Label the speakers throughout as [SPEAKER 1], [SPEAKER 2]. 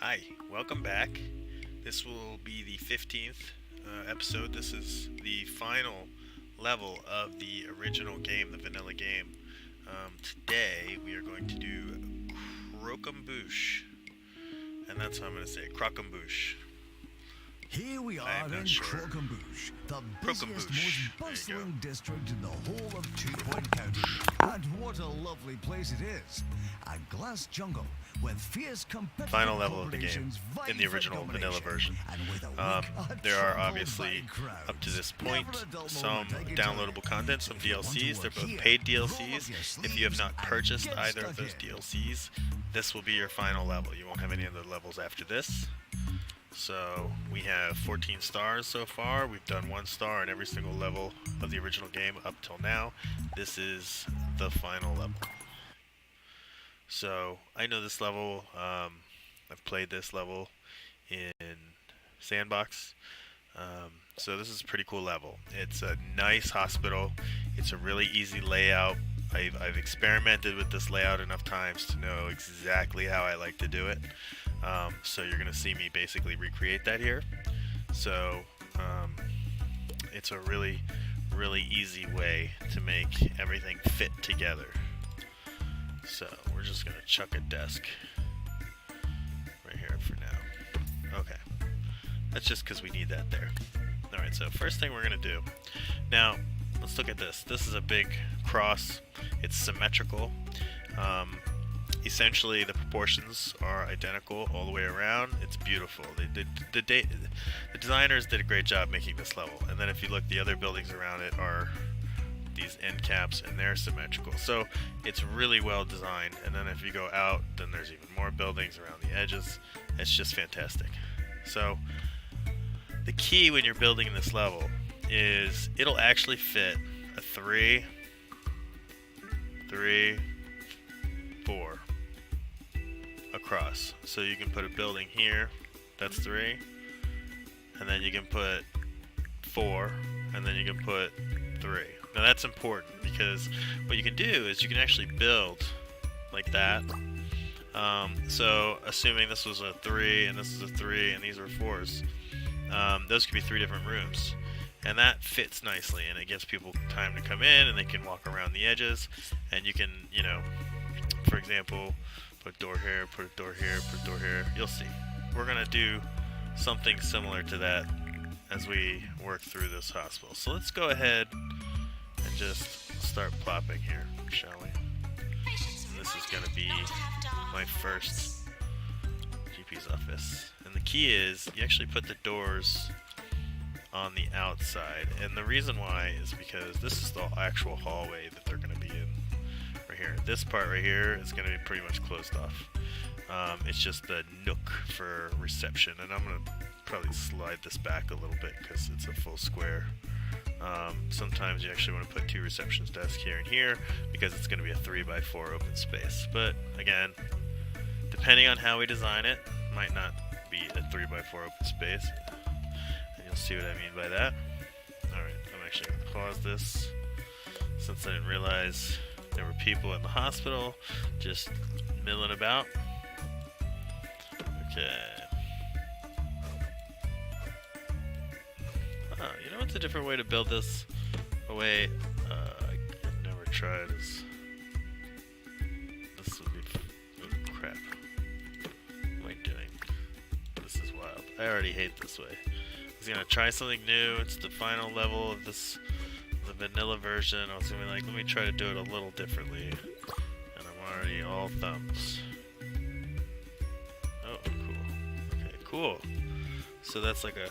[SPEAKER 1] Hi, welcome back. This will be the 15th episode. This is the final level of the original game, the vanilla game. Today we are going to do Croquembouche, and that's how I'm going to say it, Croquembouche.
[SPEAKER 2] Here we
[SPEAKER 1] I
[SPEAKER 2] are
[SPEAKER 1] am not
[SPEAKER 2] in
[SPEAKER 1] sure.
[SPEAKER 2] Croquembouche, the busiest,
[SPEAKER 1] Croquembouche.
[SPEAKER 2] most
[SPEAKER 1] There you
[SPEAKER 2] bustling
[SPEAKER 1] go.
[SPEAKER 2] district in the whole of 2 Point County. And what a lovely place it is. A glass jungle with fierce competitive
[SPEAKER 1] Final level of the game
[SPEAKER 2] corporations
[SPEAKER 1] in the
[SPEAKER 2] vying for
[SPEAKER 1] original vanilla
[SPEAKER 2] domination.
[SPEAKER 1] version.
[SPEAKER 2] And with a weak,
[SPEAKER 1] There are
[SPEAKER 2] troubled
[SPEAKER 1] obviously,
[SPEAKER 2] by crowds.
[SPEAKER 1] up to this point,
[SPEAKER 2] Never a dull
[SPEAKER 1] some
[SPEAKER 2] moment, I can tell you.
[SPEAKER 1] downloadable content, some
[SPEAKER 2] If you want to
[SPEAKER 1] DLCs. They're
[SPEAKER 2] work
[SPEAKER 1] both
[SPEAKER 2] here,
[SPEAKER 1] paid
[SPEAKER 2] roll up
[SPEAKER 1] DLCs.
[SPEAKER 2] your
[SPEAKER 1] If you have
[SPEAKER 2] sleeves
[SPEAKER 1] not
[SPEAKER 2] and
[SPEAKER 1] purchased
[SPEAKER 2] get
[SPEAKER 1] either of
[SPEAKER 2] stuck
[SPEAKER 1] those
[SPEAKER 2] in.
[SPEAKER 1] DLCs, this will be your final level. You won't have any other levels after this. So we have 14 stars so far. We've done 1 star in every single level of the original game up till now. This is the final level. So I know this level. I've played this level in Sandbox. So this is a pretty cool level. It's a nice hospital. It's a really easy layout. I've experimented with this layout enough times to know exactly how I like to do it. So you're going to see me basically recreate that here. So it's a really, really easy way to make everything fit together. So we're just going to chuck a desk right here for now. Okay. That's just because we need that there. Alright, so first thing we're going to do. Now, let's look at this. This is a big cross. It's symmetrical. Essentially, the proportions are identical all the way around. It's beautiful. The designers did a great job making this level. And then if you look, the other buildings around it are these end caps, and they're symmetrical. So it's really well designed. And then if you go out, then there's even more buildings around the edges. It's just fantastic. So the key when you're building this level is it'll actually fit a 3, 3, 4 across. So you can put a building here, that's 3, and then you can put 4, and then you can put 3. Now that's important because what you can do is you can actually build like that. So assuming this was a 3 and this is a 3 and these are 4s, those could be 3 different rooms. And that fits nicely, and it gives people time to come in, and they can walk around the edges, and you can, for example, put a door here, put a door here, put a door here. You'll see. We're going to do something similar to that as we work through this hospital. So let's go ahead and just start plopping here, shall we? And this is going to be my first GP's office. And the key is you actually put the doors on the outside, and the reason why is because this is the actual hallway that they're going to be in right here. This part right here is going to be pretty much closed off. It's just the nook for reception, and I'm going to probably slide this back a little bit because it's a full square. Sometimes you actually want to put 2 receptionist desks here and here because it's going to be a 3x4 open space, but again, depending on how we design it, might not be a 3x4 open space. You'll see what I mean by that. Alright, I'm actually going to pause this since I didn't realize there were people in the hospital just milling about. Okay. You know what's a different way to build this? A way I've never tried is... This would be... Oh, crap. What am I doing? This is wild. I already hate this way. I was gonna try something new. It's the final level of this, the vanilla version. I was gonna be like, let me try to do it a little differently. And I'm already all thumbs. Oh, cool. Okay, cool. So that's like a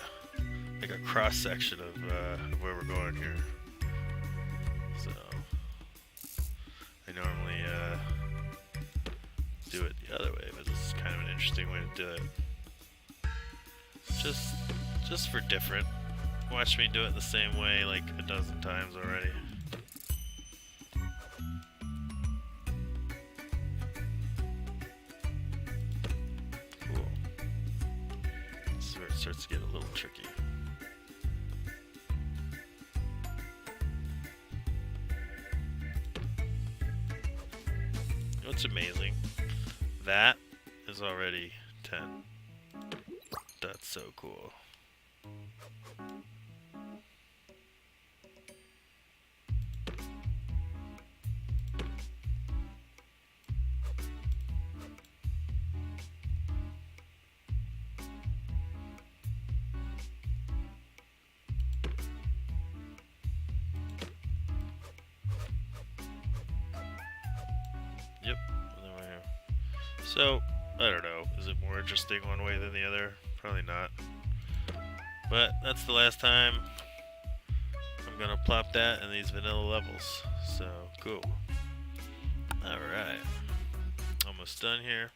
[SPEAKER 1] cross section of where we're going here. So I normally do it the other way, but this is kind of an interesting way to do it. Just for different. Watch me do it the same way like a dozen times already. Cool. This is where it starts to get a little tricky. What's amazing? That is already 10. That's so cool. Yep, and then we're here. So, I don't know. Is it more interesting one way than the other? Probably not. But that's the last time I'm gonna plop that in these vanilla levels. So, cool. Alright. Almost done here.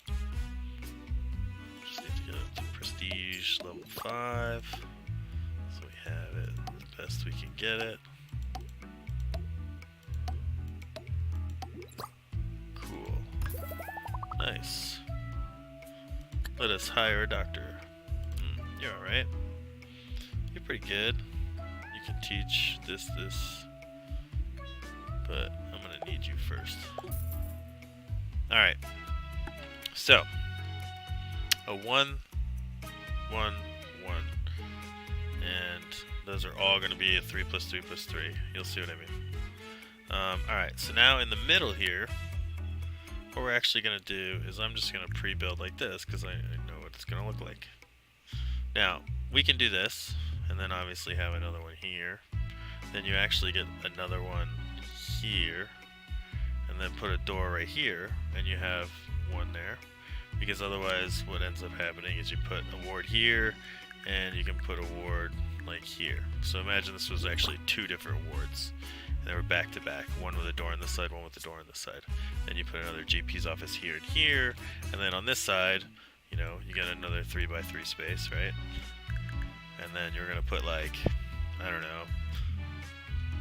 [SPEAKER 1] Just need to get up to prestige level 5. So we have it as best we can get it. Cool. Nice. Let us hire a doctor. You're alright. You're pretty good. You can teach this. But I'm gonna need you first. Alright. So, a 1, 1, 1. And those are all gonna be a 3 plus 3 plus 3. You'll see what I mean. Alright, so now in the middle here, what we're actually going to do is I'm just going to pre-build like this because I know what it's going to look like. Now, we can do this, and then obviously have another one here. Then you actually get another one here, and then put a door right here, and you have one there. Because otherwise what ends up happening is you put a ward here, and you can put a ward like here. So imagine this was actually 2 different wards. And they were back to back, one with a door on this side, one with a door on this side. Then you put another GP's office here and here, and then on this side, you know, you get another 3x3 space, right? And then you're gonna put like, I don't know,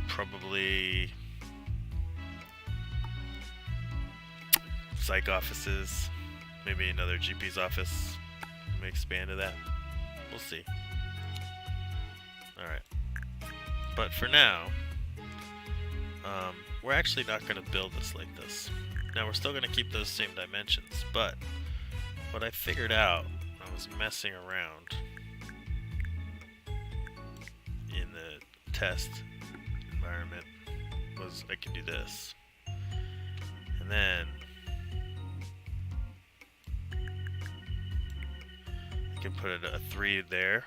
[SPEAKER 1] probably psych offices, maybe another GP's office. Let me expand to that. We'll see. Alright. But for now, we're actually not going to build this like this. Now we're still going to keep those same dimensions, but what I figured out when I was messing around in the test environment was I can do this. And then I can put a 3 there,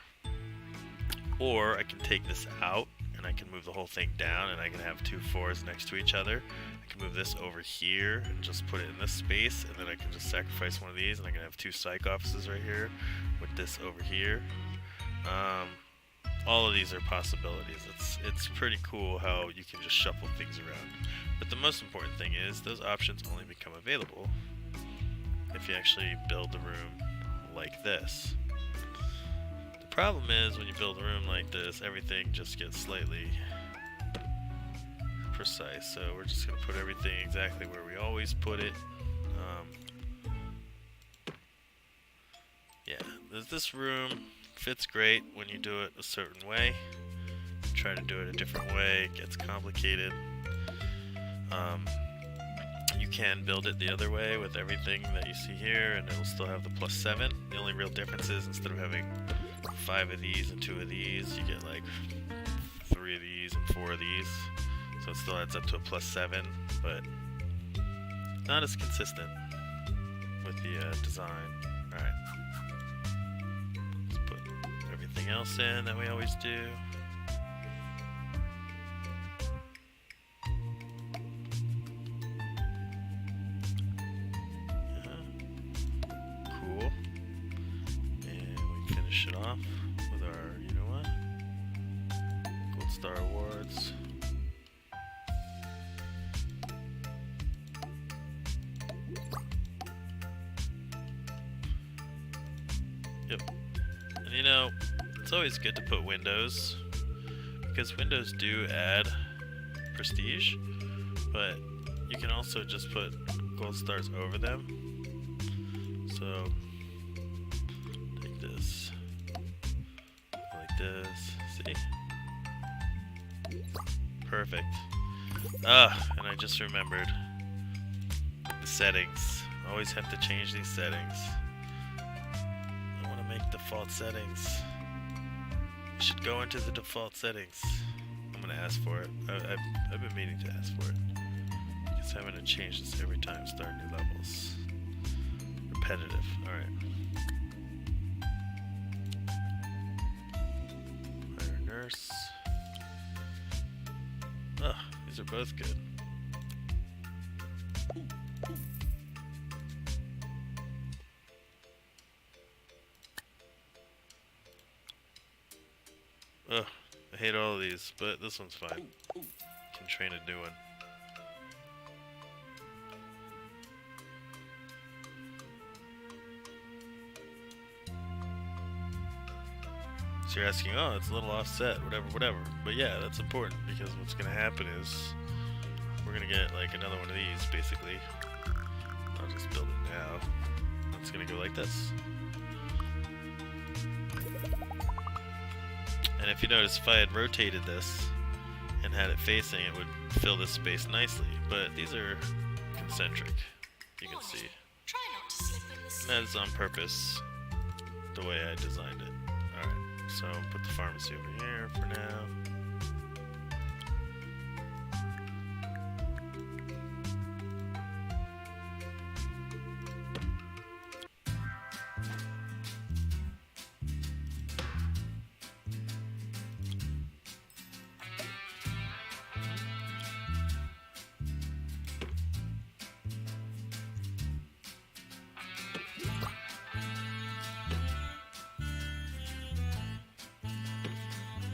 [SPEAKER 1] or I can take this out and I can move the whole thing down and I can have 2 4s next to each other. I can move this over here and just put it in this space, and then I can just sacrifice one of these and I can have 2 psych offices right here with this over here. All of these are possibilities. It's pretty cool how you can just shuffle things around. But the most important thing is those options only become available if you actually build the room like this. The problem is when you build a room like this, everything just gets slightly precise. So we're just going to put everything exactly where we always put it. Yeah, this room fits great when you do it a certain way. Try to do it a different way, it gets complicated. You can build it the other way with everything that you see here, and it'll still have the +7. The only real difference is instead of having 5 of these and 2 of these, you get like 3 of these and 4 of these. So it still adds up to a +7, but not as consistent with the design. Alright. Let's put everything else in that we always do. Cool. And we finish it off with our, you know what? Gold Star Awards. Yep. And you know, it's always good to put windows, because windows do add prestige, but you can also just put gold stars over them. So, take this, like this, see? Perfect. And I just remembered the settings. Always have to change these settings. I want to make default settings. You should go into the default settings. I'm gonna ask for it. I've been meaning to ask for it. Because I'm gonna change this every time, start new levels. Repetitive, alright. Hire nurse. Ugh, these are both good. Ugh, I hate all of these, but this one's fine. Can train a new one. So you're asking, oh, it's a little offset, whatever. But yeah, that's important because what's going to happen is we're going to get like another one of these, basically. I'll just build it now. It's going to go like this. And if you notice, if I had rotated this and had it facing, it would fill this space nicely. But these are concentric, you can see. And that is on purpose, the way I designed it. Alright, so I'll put the pharmacy over here for now.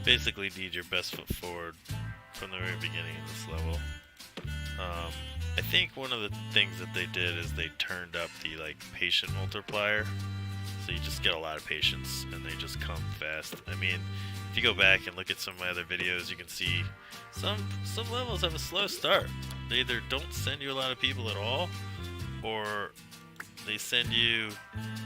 [SPEAKER 1] Basically need your best foot forward from the very beginning of this level. I think one of the things that they did is they turned up the patient multiplier, so you just get a lot of patients and they just come fast. I mean, if you go back and look at some of my other videos, you can see some levels have a slow start. They either don't send you a lot of people at all, or they send you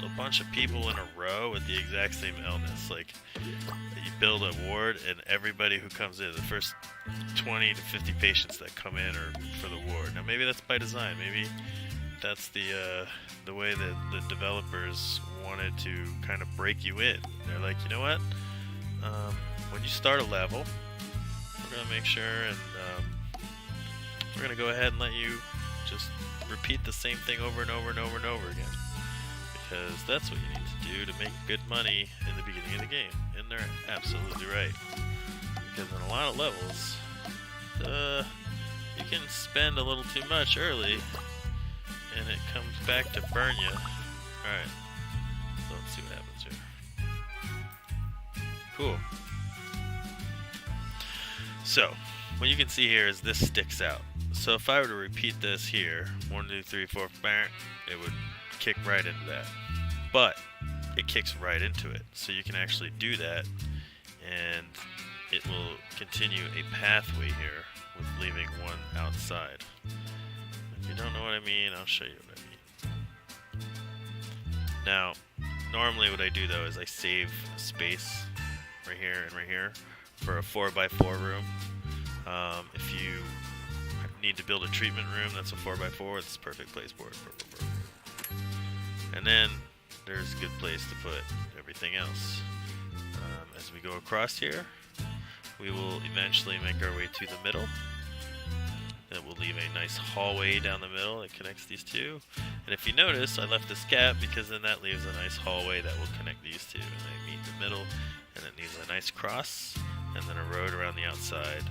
[SPEAKER 1] a bunch of people in a row with the exact same illness. Like, you build a ward, and everybody who comes in, the first 20 to 50 patients that come in are for the ward. Now, maybe that's by design. Maybe that's the way that the developers wanted to kind of break you in. They're like, you know what? When you start a level, we're going to make sure and we're going to go ahead and let you just repeat the same thing over and over and over and over again, because that's what you need to do to make good money in the beginning of the game. And they're absolutely right, because in a lot of levels you can spend a little too much early and it comes back to burn you. Alright, so let's see what happens here. Cool. So what you can see here is this sticks out. So if I were to repeat this here, 1, 2, 3, 4, bang, it would kick right into that. But it kicks right into it. So you can actually do that, and it will continue a pathway here with leaving one outside. If you don't know what I mean, I'll show you what I mean. Now, normally what I do though is I save space right here and right here for a 4x4 room. If you need to build a treatment room that's a 4x4, it's a perfect place for it. And then there's a good place to put everything else. As we go across here, we will eventually make our way to the middle. That will leave a nice hallway down the middle that connects these two. And if you notice, I left this gap because then that leaves a nice hallway that will connect these two. And they meet the middle, and it needs a nice cross, and then a road around the outside.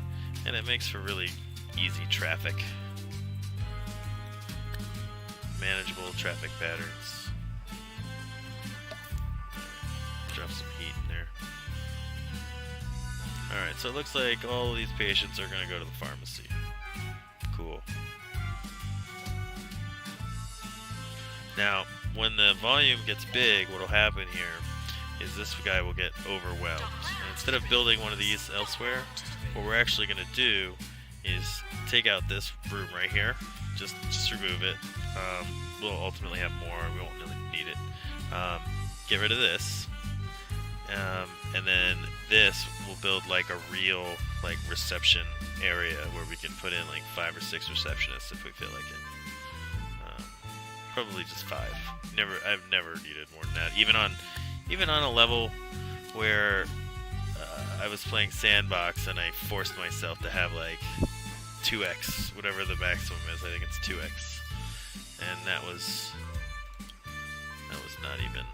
[SPEAKER 1] And it makes for really easy traffic. Manageable traffic patterns. Drop some heat in there. Alright, so it looks like all of these patients are going to go to the pharmacy. Cool. Now, when the volume gets big, what will happen here is this guy will get overwhelmed. And instead of building one of these elsewhere, what we're actually going to do is take out this room right here. Just remove it. We'll ultimately have more. We won't really need it. Get rid of this. And then this will build like a real reception area where we can put in 5 or 6 receptionists if we feel like it. Probably just 5. I've never needed more than that. even on a level where I was playing sandbox and I forced myself to have like 2x, whatever the maximum is. I think it's 2x, and that was not even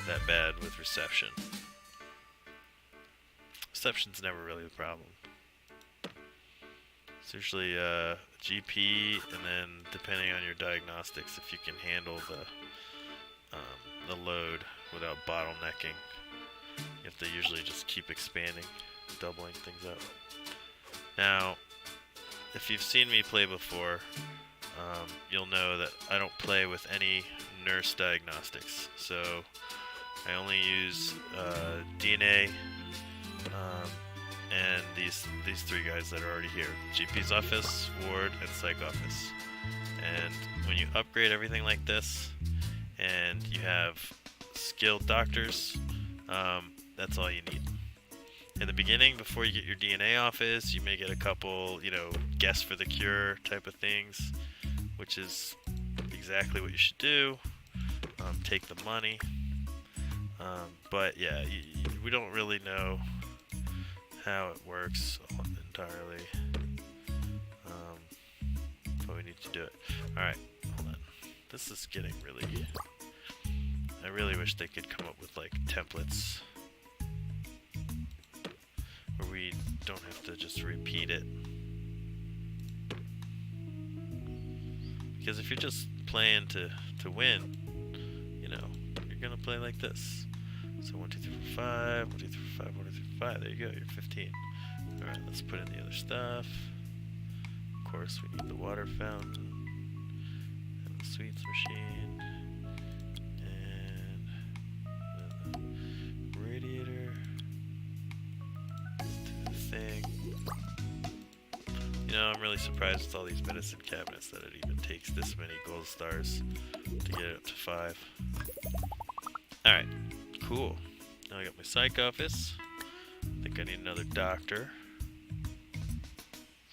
[SPEAKER 1] that bad with reception. Reception's never really the problem. It's usually GP, and then depending on your diagnostics, if you can handle the load without bottlenecking, you have to usually just keep expanding, doubling things up. Now, if you've seen me play before, you'll know that I don't play with any nurse diagnostics. So I only use DNA and these three guys that are already here: GP's office, ward, and psych office. And when you upgrade everything like this, and you have skilled doctors, that's all you need. In the beginning, before you get your DNA office, you may get a couple, guess for the cure type of things, which is exactly what you should do. Take the money. But yeah, we don't really know how it works entirely. But we need to do it. Alright, hold on. This is getting really... I really wish they could come up with like templates where we don't have to just repeat it. Because if you're just playing to win, you're gonna play like this. So 1, 2, 3, 4, 5, 1, 2, 3, 4, 5, 1, 2, 3, 4, 5. There you go, you're 15. Alright, let's put in the other stuff. Of course, we need the water fountain and the sweets machine and the radiator. Let's do the thing. I'm really surprised with all these medicine cabinets that it even takes this many gold stars to get it up to 5. Alright, cool. Now I got my psych office. I think I need another doctor.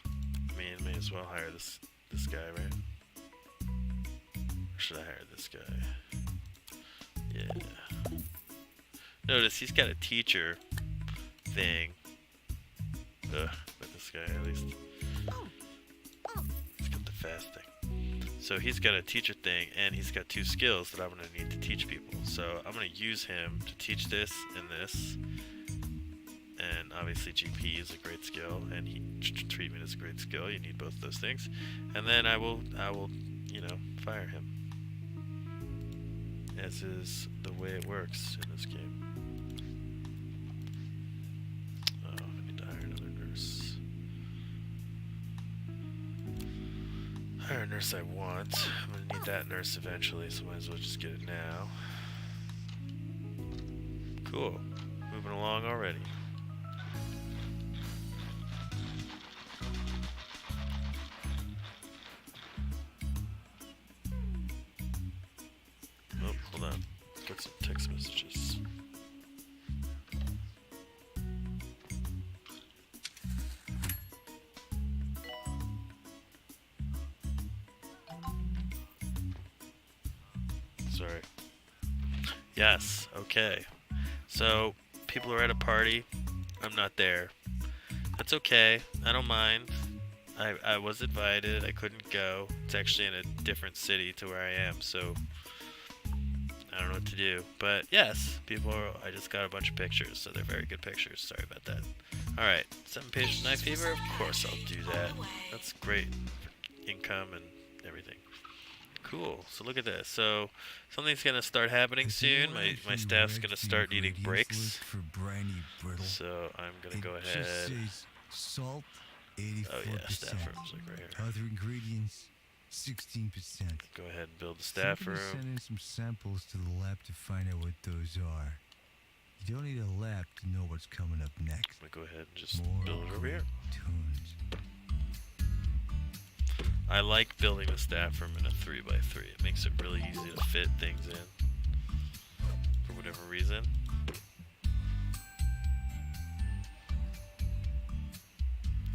[SPEAKER 1] I mean, may as well hire this guy, right? Or should I hire this guy? Yeah. Notice he's got a teacher thing. Ugh, but this guy at least. He's got the fast thing. So he's got a teacher thing, and he's got 2 skills that I'm going to need to teach people. So I'm going to use him to teach this and this. And obviously GP is a great skill, and treatment is a great skill. You need both those things. And then I will, fire him. As is the way it works in this game. Oh, I need to hire another nurse. Hire a nurse I want. I'm gonna need that nurse eventually, so might as well just get it now. Cool. Moving along already. Oh, hold on. Got some text messages. Sorry. Yes, okay. So, people are at a party. I'm not there. That's okay. I don't mind. I was invited. I couldn't go. It's actually in a different city to where I am, so I don't know what to do. But yes, I just got a bunch of pictures, so they're very good pictures. Sorry about that. Alright, 7 patients, night fever? Of course I'll do that. That's great for income and everything. Cool. So look at this. So something's going to start happening soon. My staff's going to start needing breaks. So I'm going to go ahead.
[SPEAKER 2] Salt,
[SPEAKER 1] Oh yeah, staff room's like right here.
[SPEAKER 2] Other ingredients, 16%.
[SPEAKER 1] Go ahead and build the staff room.
[SPEAKER 2] Send in some samples to the lab to find out what those are. You don't need a lab to know what's coming up next.
[SPEAKER 1] I'm going to go ahead and just
[SPEAKER 2] More
[SPEAKER 1] build it over here.
[SPEAKER 2] tunes.
[SPEAKER 1] I like building the staff room in a 3x3. It makes it really easy to fit things in. For whatever reason.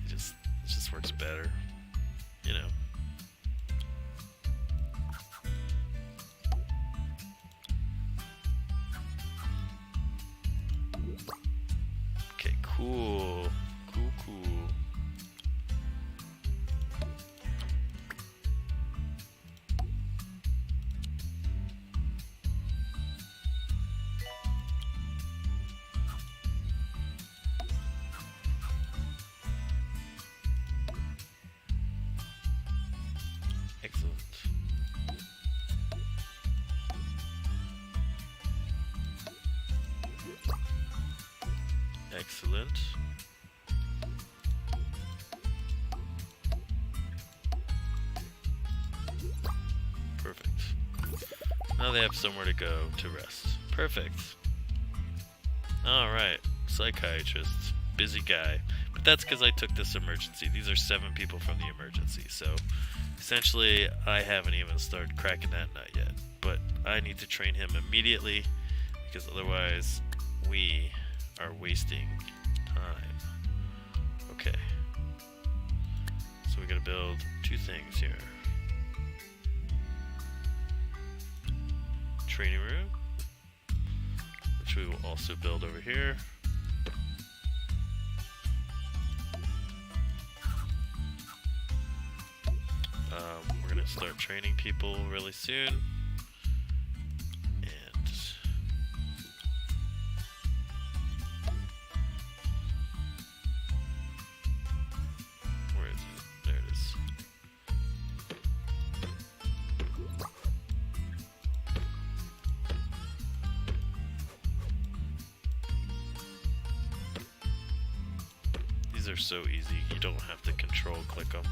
[SPEAKER 1] It just works better. Cool. Cool, cool. Excellent. Excellent. Perfect. Now they have somewhere to go to rest. Perfect. Alright. Psychiatrist. Busy guy. But that's because I took this emergency. These are 7 people from the emergency. So, essentially, I haven't even started cracking that nut yet. But I need to train him immediately. Because otherwise, we are wasting time. Okay. So we gotta build 2 things here. Training room, which we will also build over here. We're gonna start training people really soon. And where is it? There it is. These are so easy, you don't have to control click them.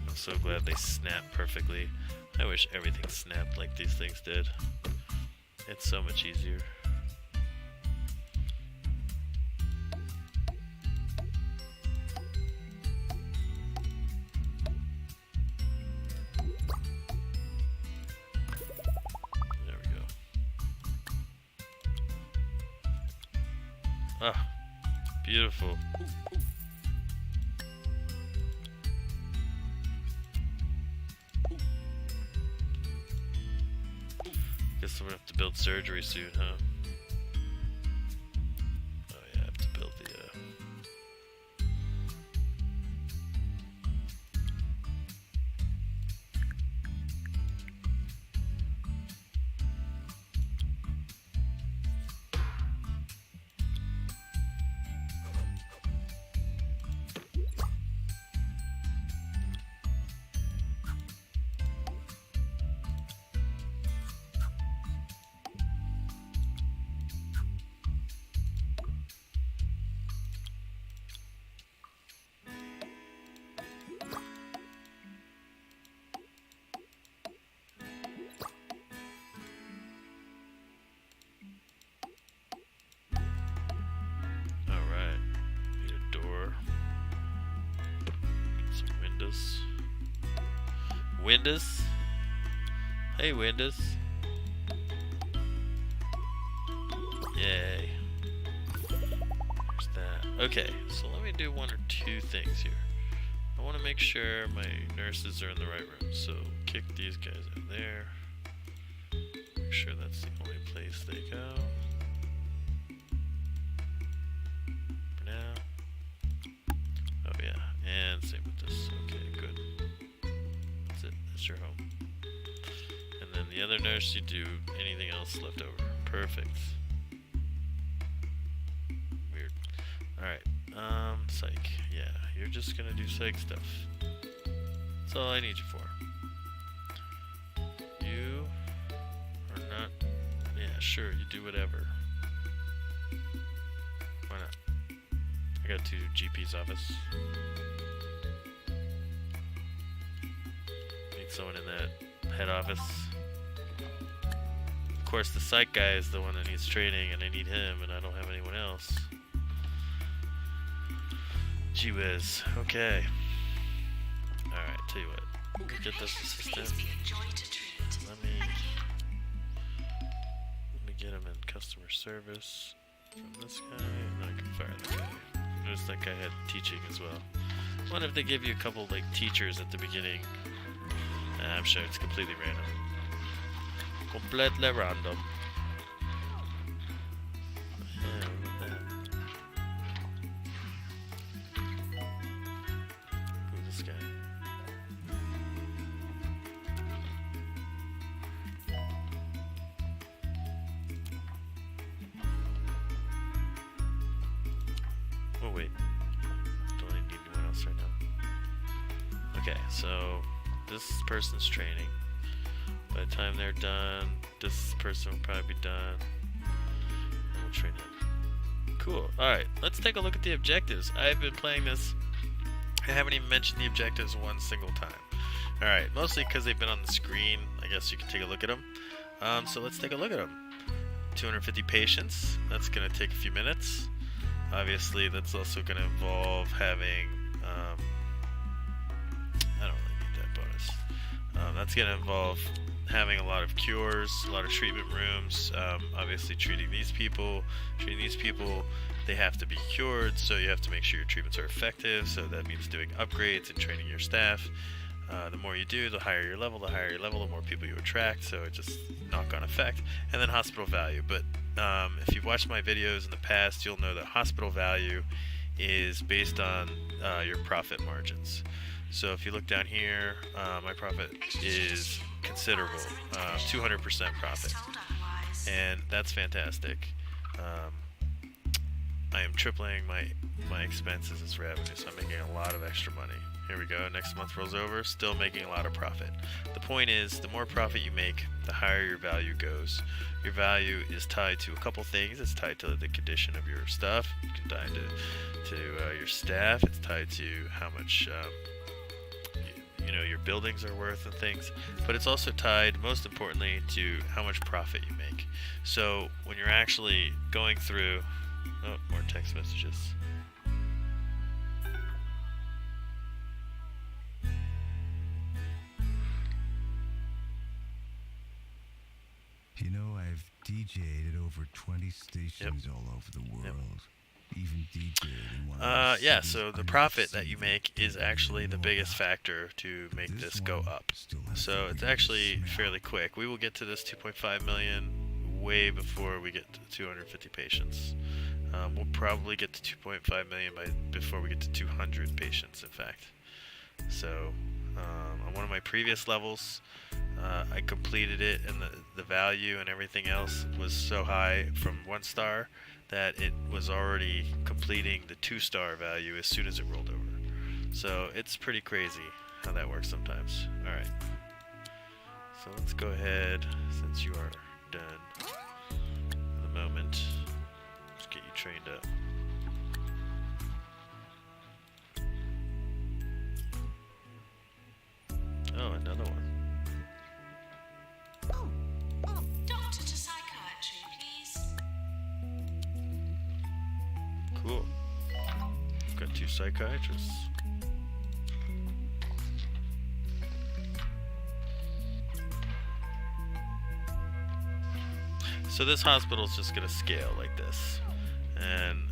[SPEAKER 1] I'm so glad they snap perfectly. I wish everything snapped like these things did. It's so much easier. There we go. Ah, beautiful. Guess we're gonna have to build surgery soon, huh? Oh yeah, I have to build the Windows. Hey, Windows. Yay. There's that. Okay, so let me do 1 or 2 things here. I want to make sure my nurses are in the right room, so kick these guys in there. Make sure that's the only place they go. For now. Oh yeah, and same with this. Okay, good. That's it. That's your home. And then the other nurse, you do anything else left over. Perfect. Weird. Alright. Psych. Yeah, you're just gonna do psych stuff. That's all I need you for. You are not... Yeah, sure, you do whatever. Why not? I got to GP's office. Need someone in that head office. Of course, the psych guy is the one that needs training, and I need him, and I don't have anyone else. Gee whiz. Okay. Alright, tell you what. Let me get this assistant. Let me get him in customer service from this guy, and then I can fire that guy. Notice that guy had teaching as well. What if they give you a couple like teachers at the beginning? I'm sure it's completely random. Completely random. Yeah, look at that. Oh wait, don't even need anyone else right now. Okay, so this person's training. By the time they're done, this person will probably be done. And we'll train him. Cool. Alright, let's take a look at the objectives. I've been playing this. I haven't even mentioned the objectives one single time. Alright, mostly because they've been on the screen. I guess you can take a look at them. So let's take a look at them. 250 patients. That's going to take a few minutes. Obviously, that's also going to involve having... I don't really need that bonus. That's going to involve having a lot of cures, a lot of treatment rooms. Obviously, treating these people, they have to be cured, so you have to make sure your treatments are effective. So that means doing upgrades and training your staff. The more you do, the higher your level, the more people you attract, so it just knock-on effect. And then hospital value. But if you've watched my videos in the past, you'll know that hospital value is based on your profit margins. So if you look down here, my profit is considerable, 200% profit, and that's fantastic. I am tripling my expenses as revenue, so I'm making a lot of extra money. Here we go, next month rolls over, still making a lot of profit. The point is, the more profit you make, the higher your value goes. Your value is tied to a couple things. It's tied to the condition of your stuff, it's tied to your staff, it's tied to how much your buildings are worth and things, but it's also tied, most importantly, to how much profit you make. So when you're actually going through... Oh, more text messages.
[SPEAKER 2] You know, I've DJ'd at over 20 stations all over the world. Even DJ'd in one of the
[SPEAKER 1] yeah,
[SPEAKER 2] cities
[SPEAKER 1] so the
[SPEAKER 2] under
[SPEAKER 1] profit
[SPEAKER 2] the
[SPEAKER 1] that you
[SPEAKER 2] sea
[SPEAKER 1] make is
[SPEAKER 2] that
[SPEAKER 1] actually
[SPEAKER 2] you
[SPEAKER 1] the
[SPEAKER 2] know
[SPEAKER 1] biggest
[SPEAKER 2] about.
[SPEAKER 1] factor to make this go
[SPEAKER 2] one
[SPEAKER 1] up.
[SPEAKER 2] still has
[SPEAKER 1] So
[SPEAKER 2] to
[SPEAKER 1] it's
[SPEAKER 2] be
[SPEAKER 1] actually
[SPEAKER 2] smelled.
[SPEAKER 1] fairly quick. We will get to this 2.5 million way before we get to 250 patients. We'll probably get to 2.5 million before we get to 200 patients, in fact. So on one of my previous levels, I completed it, and the value and everything else was so high from 1 star that it was already completing the 2-star value as soon as it rolled over. So it's pretty crazy how that works sometimes. Alright. So let's go ahead, since you are done in the moment, let's get you trained up. Oh, another one.
[SPEAKER 3] Doctor to psychiatry, please.
[SPEAKER 1] Cool. Got 2 psychiatrists. So this hospital is just going to scale like this. And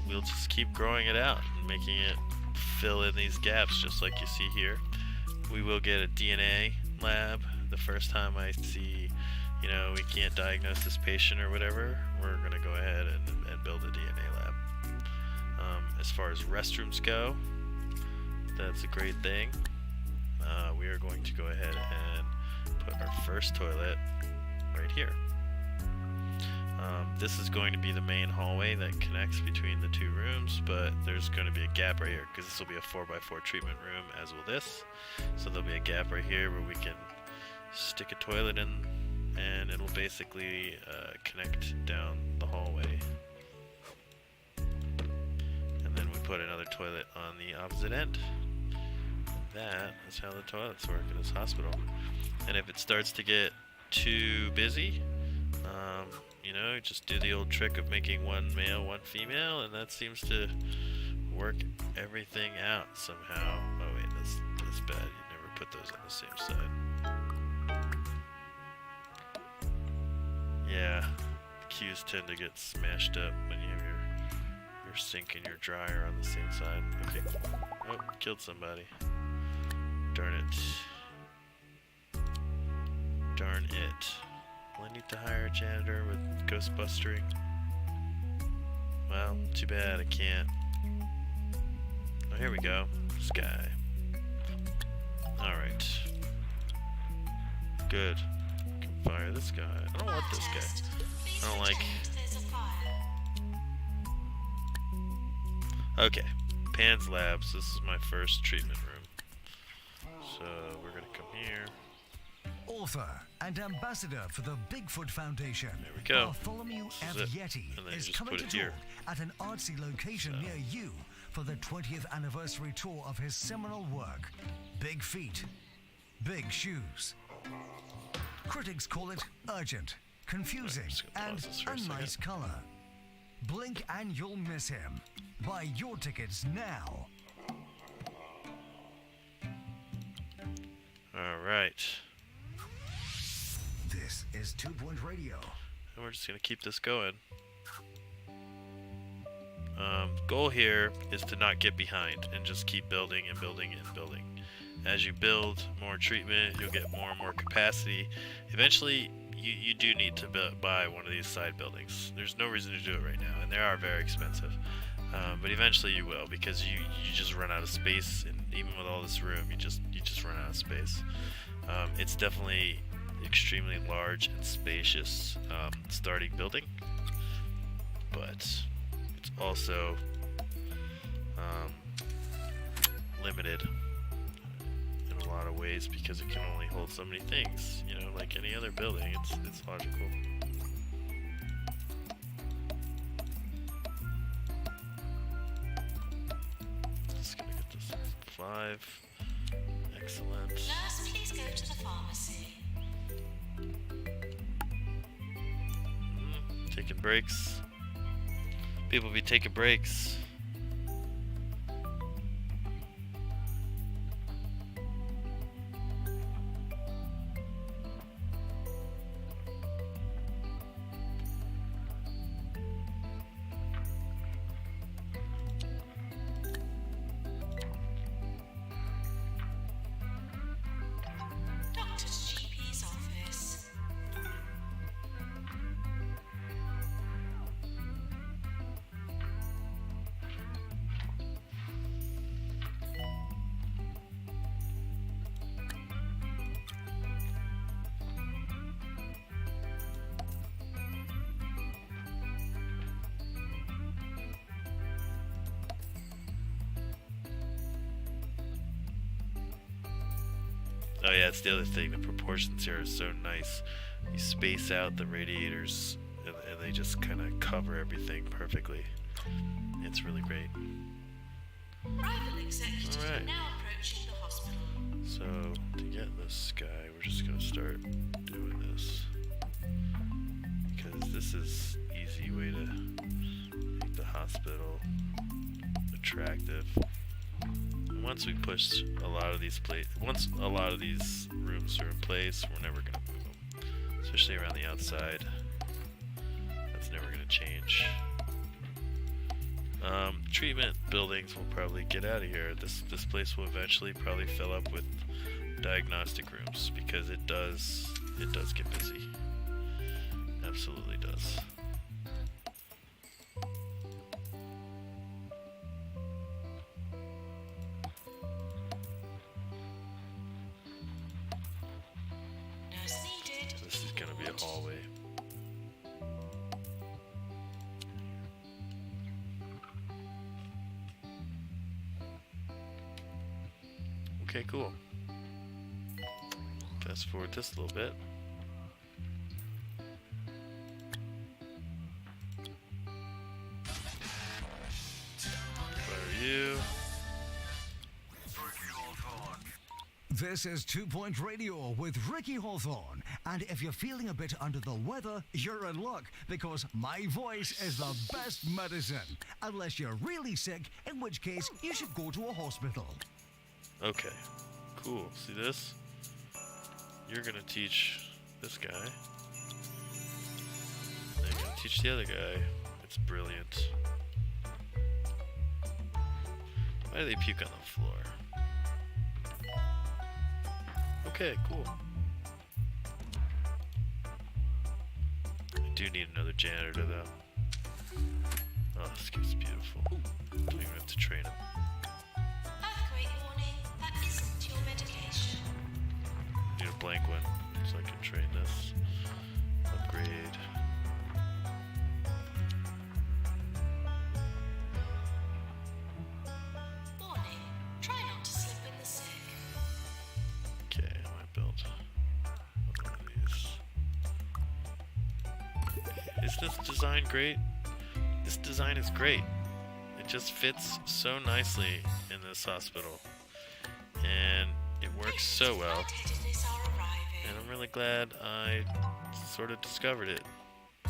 [SPEAKER 1] we'll just keep growing it out and making it fill in these gaps just like you see here. We will get a DNA lab the first time I see, we can't diagnose this patient or whatever. We're going to go ahead and build a DNA lab. As far as restrooms go, that's a great thing. We are going to go ahead and put our first toilet right here. This is going to be the main hallway that connects between the 2 rooms, but there's going to be a gap right here because this will be a 4x4 treatment room, as will this. So there'll be a gap right here where we can stick a toilet in, and it'll basically connect down the hallway. And then we put another toilet on the opposite end. That is how the toilets work in this hospital. And if it starts to get too busy, just do the old trick of making 1 male, 1 female, and that seems to work everything out somehow. Oh wait, that's bad. You never put those on the same side. Yeah, the queues tend to get smashed up when you have your sink and your dryer on the same side. Okay. Oh, killed somebody. Darn it. Darn it. Will I need to hire a janitor with ghostbustering? Well, too bad I can't. Oh, here we go. This guy. Alright. Good. I can fire this guy. I don't want this guy. I don't like... Okay, Pan's Labs. This is my first treatment room. So we're gonna come here.
[SPEAKER 2] Author and ambassador for the Bigfoot Foundation,
[SPEAKER 1] There we go.
[SPEAKER 2] Bartholomew
[SPEAKER 1] This
[SPEAKER 2] F.
[SPEAKER 1] is it.
[SPEAKER 2] Yeti
[SPEAKER 1] And then you
[SPEAKER 2] is
[SPEAKER 1] just
[SPEAKER 2] coming
[SPEAKER 1] put
[SPEAKER 2] to
[SPEAKER 1] it here.
[SPEAKER 2] talk at an artsy location
[SPEAKER 1] So.
[SPEAKER 2] near you for the 20th anniversary tour of his seminal work, Big Feet, Big Shoes. Critics call it urgent, confusing,
[SPEAKER 1] just gonna
[SPEAKER 2] and
[SPEAKER 1] pause this for
[SPEAKER 2] a
[SPEAKER 1] a second.
[SPEAKER 2] nice color. Blink and you'll miss him. Buy your tickets now.
[SPEAKER 1] All right,
[SPEAKER 2] This is 2 Point Radio.
[SPEAKER 1] and we're just gonna keep this going. Goal here is to not get behind and just keep building and building and building. As you build more treatment, you'll get more and more capacity. Eventually, you do need to buy one of these side buildings. There's no reason to do it right now, and they are very expensive. But eventually you will, because you just run out of space, and even with all this room, you just run out of space. It's definitely extremely large and spacious starting building, but it's also limited in a lot of ways because it can only hold so many things. You know, like any other building, it's logical. Just gonna get this 5. Excellent.
[SPEAKER 3] Nurse, please go to the pharmacy.
[SPEAKER 1] Taking breaks. People be taking breaks.
[SPEAKER 3] Doctor's GP's office.
[SPEAKER 1] Oh yeah, it's the other thing. The proportions here are so nice. You space out the radiators, and they just kind of cover everything perfectly. It's really great.
[SPEAKER 3] Rival executive
[SPEAKER 1] Alright.
[SPEAKER 3] now approaching the hospital.
[SPEAKER 1] So to get this guy, we're just gonna start doing this because this is easy way to make the hospital attractive. And once we push a lot of these once a lot of these rooms are in place, we're never gonna move them, especially around the outside. That's never gonna change. Treatment buildings will probably get out of here. This place will eventually probably fill up with diagnostic rooms because it does get busy. Absolutely does.
[SPEAKER 3] Nurse needed.
[SPEAKER 1] This is gonna be a hallway. Okay, cool. Fast forward this a little bit. Fire you.
[SPEAKER 2] This is 2 Point Radio with Ricky Hawthorne. And if you're feeling a bit under the weather, you're in luck because my voice is the best medicine. Unless you're really sick, in which case you should go to a hospital.
[SPEAKER 1] Okay, cool. See this? You're gonna teach this guy. Then you're gonna teach the other guy. It's brilliant. Why do they puke on the floor? Okay, cool. I do need another janitor though. Oh, this kid's beautiful. Don't even have to train him.
[SPEAKER 3] Earthquake warning. That isn't your medication.
[SPEAKER 1] Need a blank one so I can train this. Upgrade. Isn't this design great? This design is great. It just fits so nicely in this hospital. And it works so well.
[SPEAKER 3] Lightheadedness are arriving.
[SPEAKER 1] And I'm really glad I sort of discovered it. I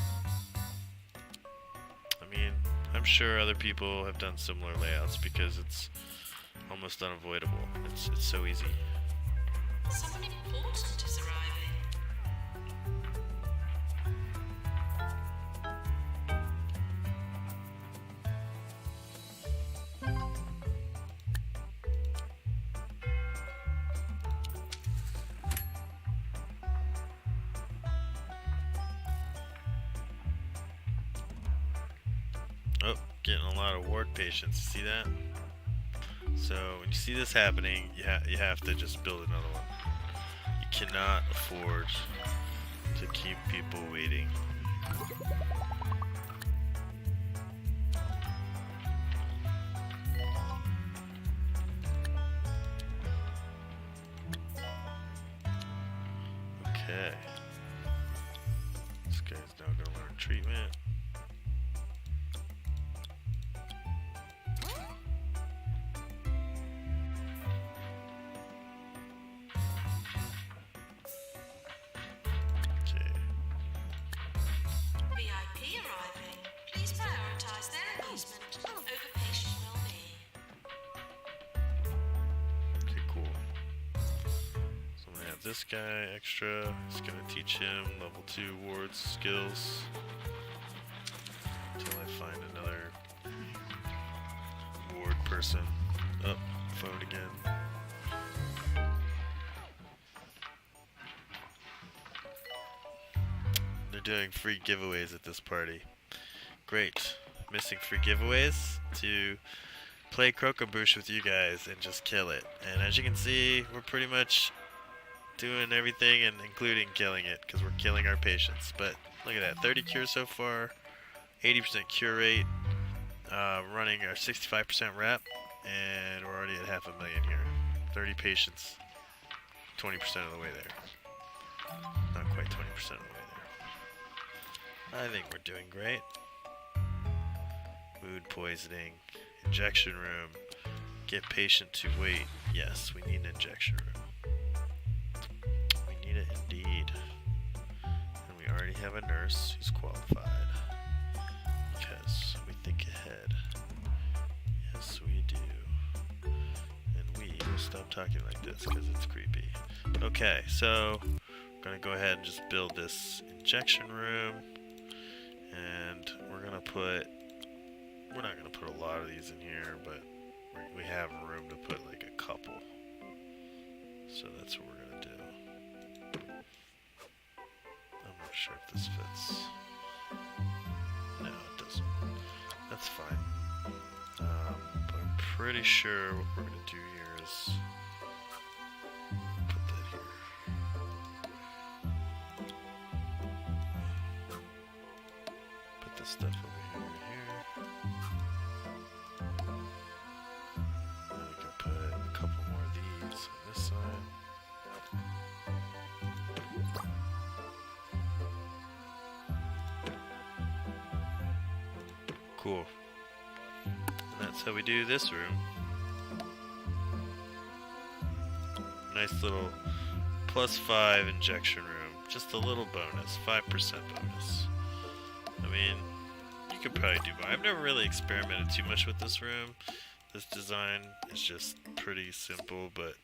[SPEAKER 1] mean, I'm sure other people have done similar layouts because it's almost unavoidable. It's so easy.
[SPEAKER 3] Someone important is arriving.
[SPEAKER 1] Oh, getting a lot of ward patients. See that? So when you see this happening, you have to just build another one. You cannot afford to keep people waiting. Okay. This guy's now gonna learn treatment.
[SPEAKER 3] VIP arriving. Please prioritize their amusement over patient well-being.
[SPEAKER 1] Okay, cool. So I'm gonna have this guy extra. It's gonna teach him level 2 wards skills. Until I find another ward person. Oh, phone again. They're doing free giveaways at this party. Great. Missing free giveaways to play Croquembouche with you guys and just kill it. And as you can see, we're pretty much doing everything and including killing it because we're killing our patients. But look at that, 30 cures so far, 80% cure rate, running our 65% rep, and we're already at 500,000 here. 30 patients, 20% of the way there. Not quite 20% of the way there. I think we're doing great. Mood poisoning, injection room, get patient to wait. Yes, we need an injection room. We need it indeed. And we already have a nurse who's qualified. Because we think ahead. Yes, we do. And we will stop talking like this because it's creepy. Okay, so I'm going to go ahead and just build this injection room. And we're not going to put a lot of these in here, but we have room to put like a couple. So that's what we're going to do. I'm not sure if this fits. No, it doesn't. That's fine. But I'm pretty sure what we're going to do here is put that here. Put this stuff over here and here. Then we can put a couple more of these on this side. Cool. And that's how we do this room. Nice little +5 injection room. Just a little bonus, 5% bonus. I mean, you could probably do more. I've never really experimented too much with this room. This design is just pretty simple, but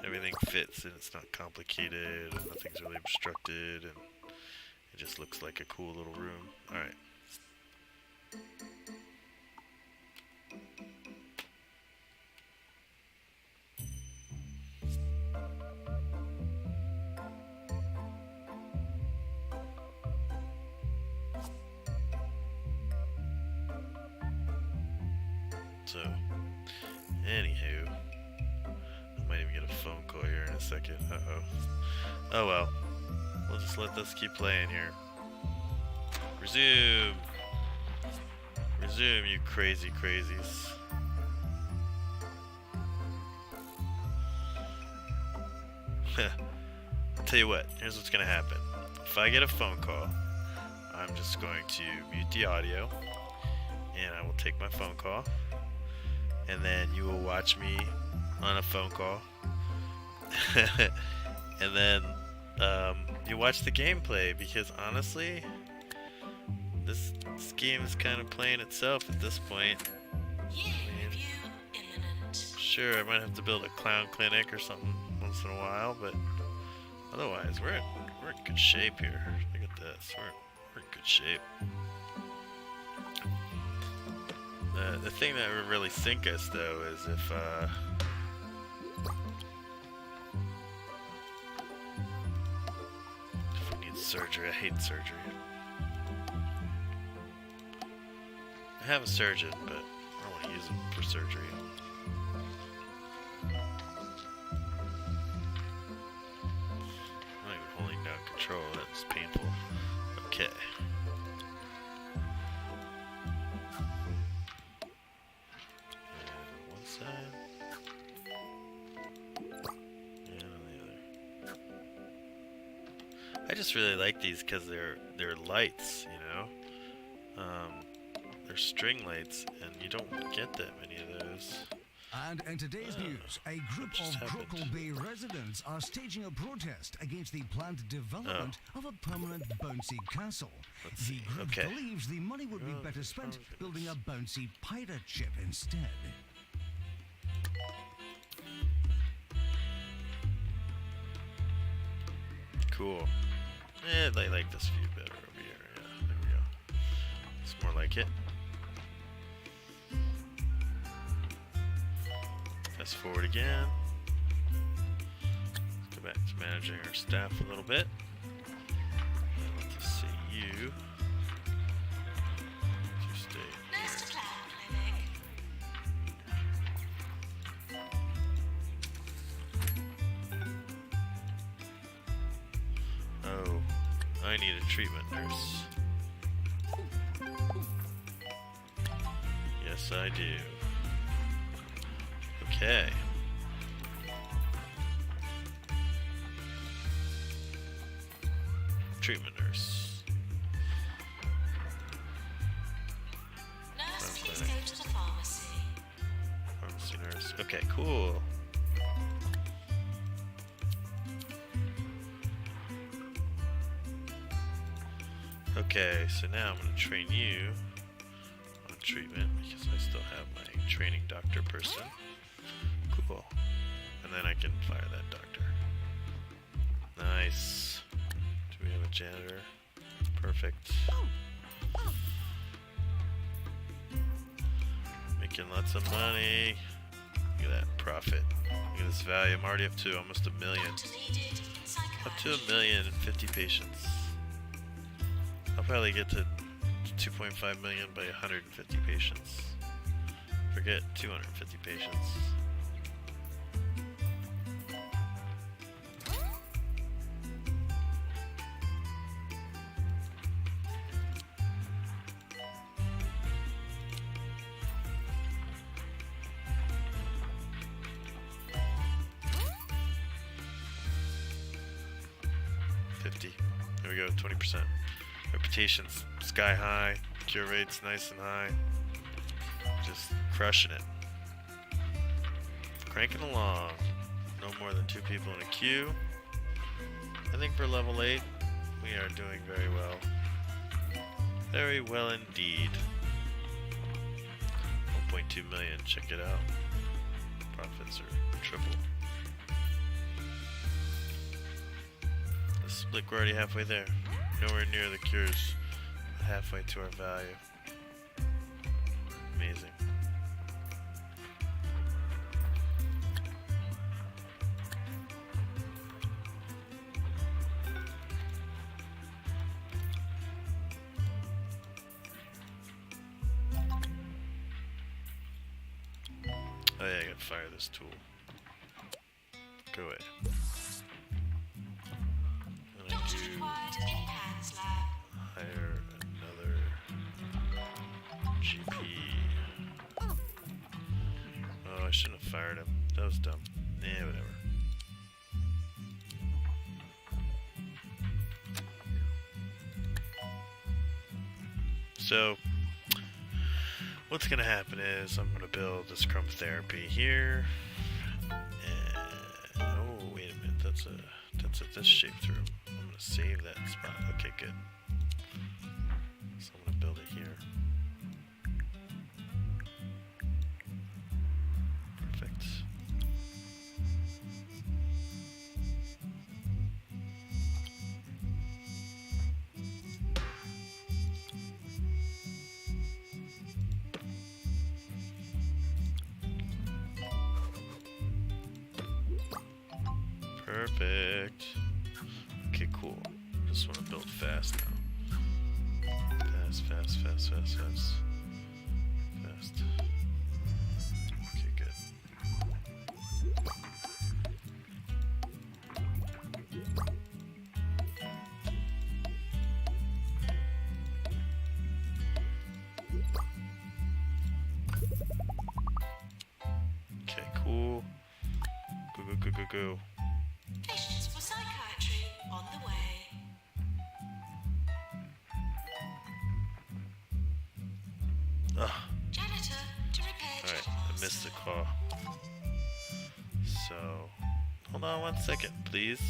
[SPEAKER 1] everything fits and it's not complicated and nothing's really obstructed and it just looks like a cool little room. Alright. So, anywho, I might even get a phone call here in a second. Uh-oh. Oh well. We'll just let this keep playing here. Resume! Resume, you crazy crazies. I'll tell you what, here's what's gonna happen. If I get a phone call, I'm I'm just going to mute the audio, and I will take my phone call, and then you will watch me on a phone call, and then you watch the gameplay, because honestly, this game is kind of playing itself at this point.
[SPEAKER 3] Year review imminent.
[SPEAKER 1] Sure, I might have to build a clown clinic or something once in a while, but otherwise, we're in good shape here. Look at this. We're in good shape. The thing that would really sink us, though, is if we need surgery. I hate surgery. I have a surgeon, but I don't want to use him for surgery. I'm not even holding down control. That's painful. Okay. One side. And on the other. I just really like these because they're lights, you know? They're string lights, and you don't get that many of those.
[SPEAKER 2] And in today's news, a group
[SPEAKER 1] just
[SPEAKER 2] of
[SPEAKER 1] happened?
[SPEAKER 2] Croquembouche residents are staging a protest against the planned development of a permanent bouncy castle.
[SPEAKER 1] Let's
[SPEAKER 2] The
[SPEAKER 1] see.
[SPEAKER 2] group
[SPEAKER 1] Okay.
[SPEAKER 2] believes the money would be
[SPEAKER 1] Oh,
[SPEAKER 2] better spent
[SPEAKER 1] oh,
[SPEAKER 2] building a bouncy pirate ship instead.
[SPEAKER 1] Cool. I like this view better over here. Yeah, there we go. It's more like it. Fast forward again. Let's go back to managing our staff a little bit. And let's see you. You stay
[SPEAKER 3] Next to
[SPEAKER 1] here.
[SPEAKER 3] clown clinic.
[SPEAKER 1] Oh, I need a treatment nurse. Yes, I do. Okay. Treatment nurse.
[SPEAKER 3] Nurse, please
[SPEAKER 1] clinic.
[SPEAKER 3] go to the pharmacy.
[SPEAKER 1] Pharmacy nurse. Okay, cool. Okay, so now I'm going to train you on treatment because I still have my training doctor person. Cool. And then I can fire that doctor. Nice. Do we have a janitor? Perfect. Making lots of money. Look at that profit. Look at this value. I'm already up to almost $1 million.
[SPEAKER 3] Doctor needed in
[SPEAKER 1] Up to
[SPEAKER 3] psychiatry.
[SPEAKER 1] 1,050,000 patients. I'll probably get to 2.5 million by 150 patients. Forget 250 patients. There we go, 20%. Reputation's sky high. Cure rate's nice and high. Just crushing it. Cranking along. No more than 2 people in a queue. I think for level 8, we are doing very well. Very well indeed. 1.2 million, check it out. Profits are triple. Look, we're already halfway there. Nowhere near the cures. Halfway to our value. Amazing. Oh yeah, I gotta fire this tool. Go away. And I
[SPEAKER 3] Doctor
[SPEAKER 1] do
[SPEAKER 3] required in Pan's lab.
[SPEAKER 1] hire another GP. Oh, I shouldn't have fired him. That was dumb. Yeah, whatever. So what's gonna happen is I'm gonna build this chromotherapy here. And, oh, wait a minute. That's this shaped room. I'm gonna save that spot. Okay, good. So I'm gonna build it here. Perfect. Perfect. Okay, cool. Just want to build fast now. Fast. Okay, good. Okay, cool. Go.
[SPEAKER 3] Patients for psychiatry on the way.
[SPEAKER 1] Ugh.
[SPEAKER 3] Janitor to repair
[SPEAKER 1] Alright,
[SPEAKER 3] Jet
[SPEAKER 1] I
[SPEAKER 3] Master.
[SPEAKER 1] missed the call. So, hold on 1 second, please.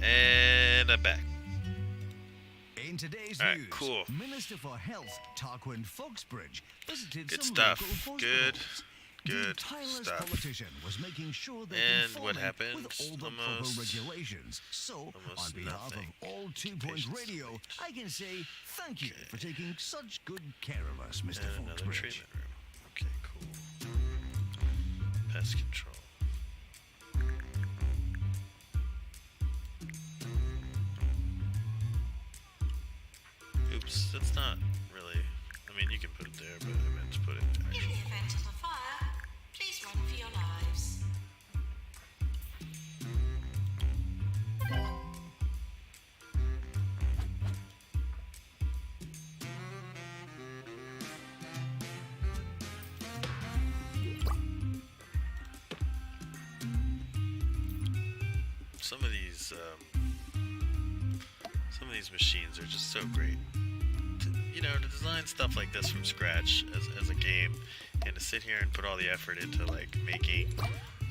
[SPEAKER 1] And I'm back.
[SPEAKER 2] In today's
[SPEAKER 1] All right,
[SPEAKER 2] news,
[SPEAKER 1] cool.
[SPEAKER 2] Minister for Health Tarquin Foxbridge visited
[SPEAKER 1] Good
[SPEAKER 2] some
[SPEAKER 1] stuff.
[SPEAKER 2] local
[SPEAKER 1] Good.
[SPEAKER 2] hospitals.
[SPEAKER 1] Good
[SPEAKER 2] The tireless
[SPEAKER 1] stuff.
[SPEAKER 2] politician was making sure they're
[SPEAKER 1] And what
[SPEAKER 2] conforming
[SPEAKER 1] happened?
[SPEAKER 2] with all the
[SPEAKER 1] Almost-
[SPEAKER 2] proper regulations. So,
[SPEAKER 1] almost
[SPEAKER 2] on behalf
[SPEAKER 1] nothing.
[SPEAKER 2] of all 2 Point
[SPEAKER 1] Patients
[SPEAKER 2] Radio,
[SPEAKER 1] wait.
[SPEAKER 2] I can say thank you
[SPEAKER 1] Okay.
[SPEAKER 2] for taking such good care of us, Mr.
[SPEAKER 1] And another
[SPEAKER 2] Foxbridge.
[SPEAKER 1] treatment room. Okay, cool. Pest control. Oops, that's not really. I mean, you can put it there, but I meant to put it
[SPEAKER 3] In the
[SPEAKER 1] actually.
[SPEAKER 3] event of a fire, please run for your lives.
[SPEAKER 1] Some of these machines are just so great. To design stuff like this from scratch as a game, and to sit here and put all the effort into like making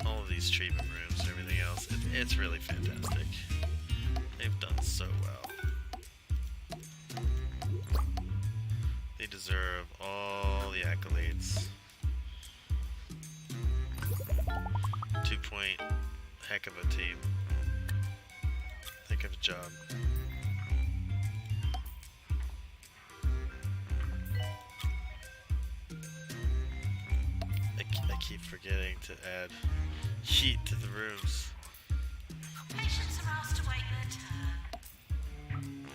[SPEAKER 1] all of these treatment rooms and everything else, it's really fantastic. They've done so well. They deserve all the accolades. 2 Point, heck of a team. Heck of a job. I keep forgetting to add heat to the rooms.
[SPEAKER 3] Patients are asked to wait their turn.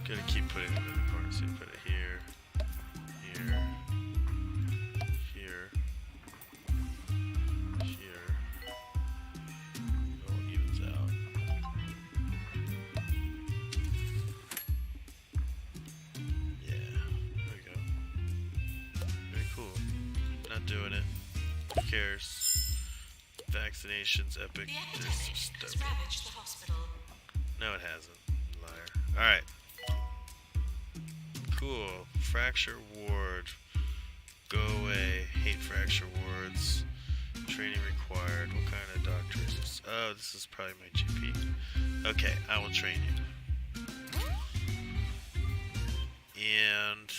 [SPEAKER 1] Gotta keep putting them in the corner, so you put it here, here, here, here. It all evens out. Yeah, there we go. Very cool. Not doing it. Who cares? Vaccinations, epic.
[SPEAKER 3] The epidemic has ravaged the hospital.
[SPEAKER 1] No, it hasn't. Liar. Alright. Cool. Fracture ward. Go away. Hate fracture wards. Training required. What kind of doctor is this? Oh, this is probably my GP. Okay, I will train you. And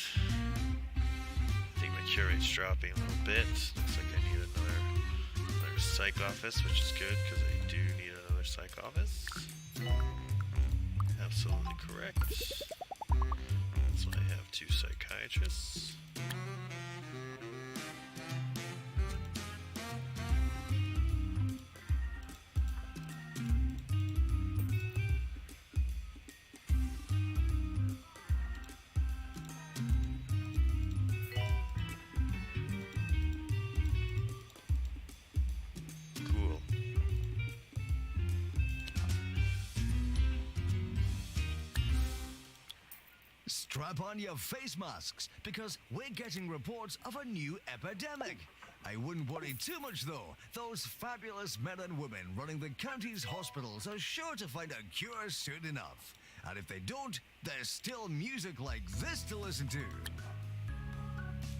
[SPEAKER 1] I think my cure rate's dropping a little bit. Looks like I need another psych office, which is good because I do need another psych office. Absolutely correct. That's why I have 2 psychiatrists. Cool.
[SPEAKER 2] Strap on your face masks because we're getting reports of a new epidemic. I wouldn't worry too much though. Those fabulous men and women running the county's hospitals are sure to find a cure soon enough. And if they don't, there's still music like this to listen to.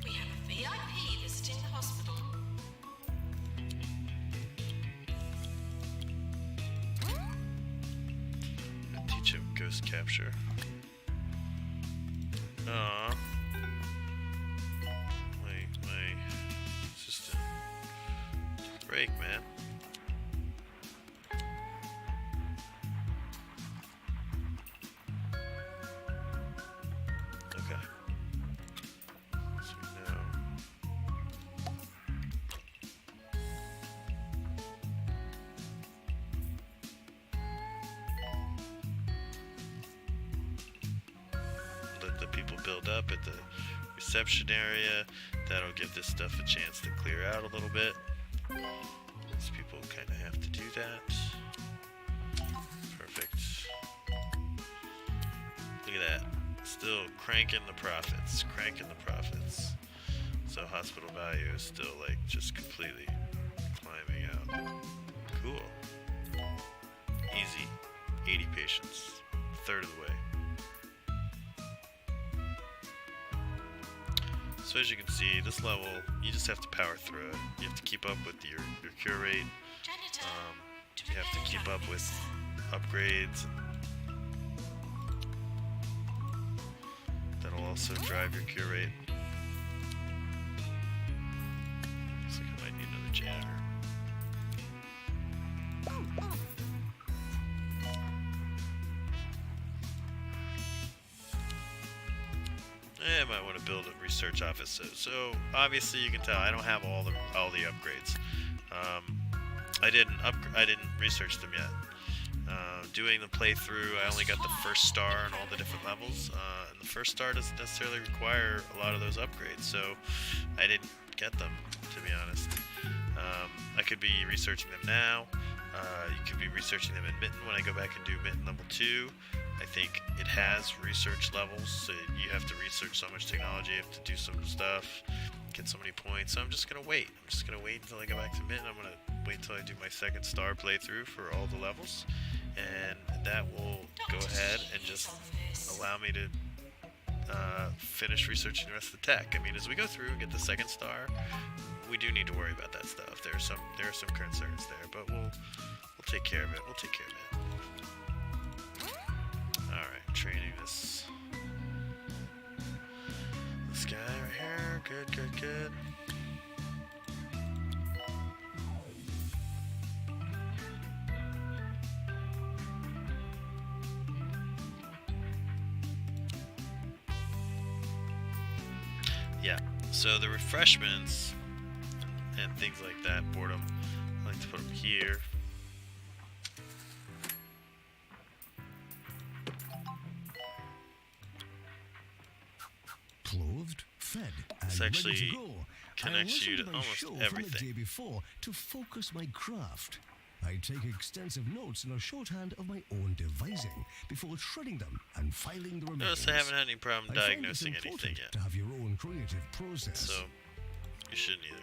[SPEAKER 3] We have a VIP visiting the hospital.
[SPEAKER 1] Teach him ghost capture. Aww. My assistant. Break, man. Okay. So we know. Let the people build up at the reception area. That'll give this stuff a chance to clear out a little bit. These people kind of have to do that. Perfect. Look at that. Still cranking the profits. Cranking the profits. So hospital value is still like just completely climbing out. Cool. Easy. 80 patients. A third of the way. So as you can see, this level, you just have to power through it. You have to keep up with your cure rate.
[SPEAKER 3] Janitor,
[SPEAKER 1] You have to keep up with upgrades. That'll also drive your cure rate. Looks like I might need another janitor. I might want to build a research office. So obviously you can tell I don't have all the upgrades. I didn't research them yet. Doing the playthrough, I only got the first star on all the different levels, and the first star doesn't necessarily require a lot of those upgrades, so I didn't get them, to be honest. I could be researching them now. You could be researching them in Mitten when I go back and do Mitten level 2. I think it has research levels, so you have to research so much technology, you have to do some stuff, get so many points, so I'm just going to wait. I'm just going to wait until I go back to Mitten. I'm going to wait until I do my second star playthrough for all the levels, and that will go ahead and just allow me to finish researching the rest of the tech. I mean, as we go through and get the second star, we do need to worry about that stuff. There are some concerns there, but we'll take care of it. We'll take care of it. Alright, training this guy right here. Good. Yeah, so the refreshments and things like that, boredom, I like to put them here.
[SPEAKER 2] Clothed, fed, and
[SPEAKER 1] This
[SPEAKER 2] ready
[SPEAKER 1] actually
[SPEAKER 2] to go.
[SPEAKER 1] connects
[SPEAKER 2] I
[SPEAKER 1] you to
[SPEAKER 2] listened my
[SPEAKER 1] almost
[SPEAKER 2] show from the
[SPEAKER 1] everything.
[SPEAKER 2] day before to focus my craft. I take extensive notes in a shorthand of my own devising before shredding them and filing the remains.
[SPEAKER 1] Notice I haven't had any problem
[SPEAKER 2] I find it's
[SPEAKER 1] diagnosing anything
[SPEAKER 2] important
[SPEAKER 1] yet.
[SPEAKER 2] to have your own creative process.
[SPEAKER 1] So You shouldn't either.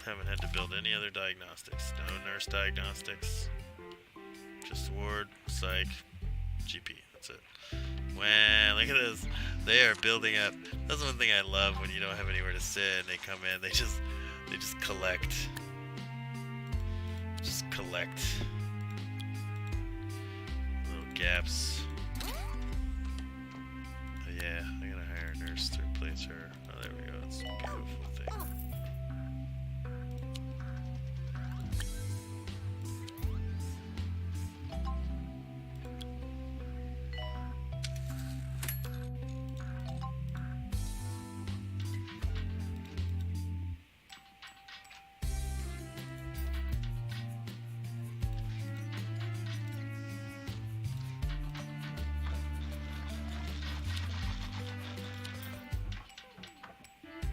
[SPEAKER 1] Haven't had to build any other diagnostics. No nurse diagnostics. Just ward, psych, GP. That's it. Wow, look at this. They are building up. That's one thing I love when you don't have anywhere to sit and they come in. They just collect. Just collect. Little gaps. Oh, yeah, I gotta hire a nurse to replace her. Oh, there we go. It's a beautiful thing.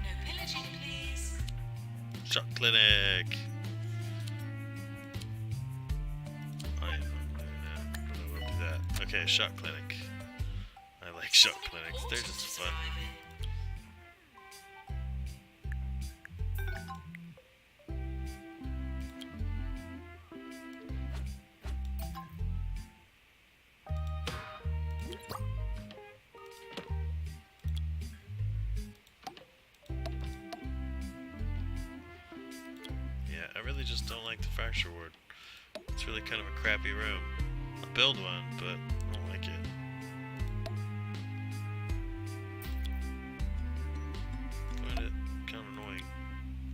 [SPEAKER 3] No pillaging, please.
[SPEAKER 1] Shot clinic. I am not doing that, but I will do that. Okay, shot clinic. I like shot clinics. They're just fun. Yeah, I really just don't like the fracture ward. It's really kind of a crappy room. I'll build one, but I don't like it. Find it kind of annoying.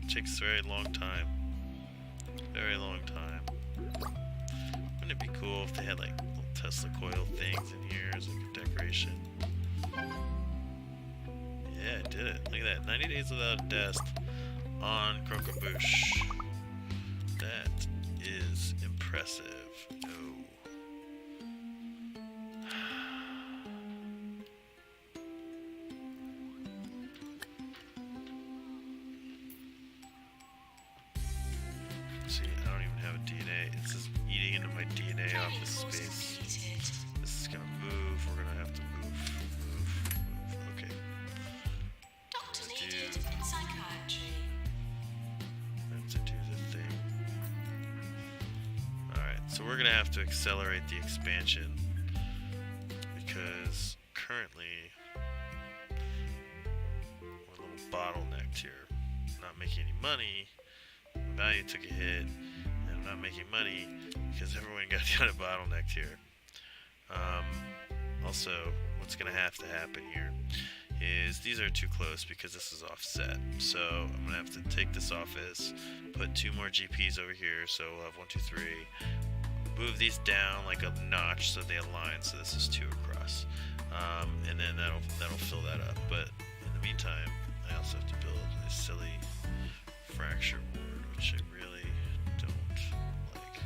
[SPEAKER 1] It takes a very long time. Very long time. Wouldn't it be cool if they had like little Tesla coil things in here as like a decoration? Yeah, I did it. Look at that. 90 days without a death on Croquembouche. That is impressive. Oh. See, I don't even have a DNA. It's just eating into my DNA off this space. This is gonna move. We're gonna have to move. Okay.
[SPEAKER 3] Doctor
[SPEAKER 1] Let's
[SPEAKER 3] needed
[SPEAKER 1] do-
[SPEAKER 3] in psychiatry.
[SPEAKER 1] Let's do the thing. Alright, so we're gonna have to accelerate the expansion because currently we're a little bottlenecked here. Not making any money. Value took a hit, and I'm not making money because everyone got kind of bottlenecked here. Also, what's gonna have to happen here is these are too close because this is offset. So I'm gonna have to take this office, put 2 more GPs over here, so we'll have 1, 2, 3. Move these down like a notch so they align. So this is 2 across, and then that'll fill that up. But in the meantime, I also have to build a silly fracture ward, which I really don't like.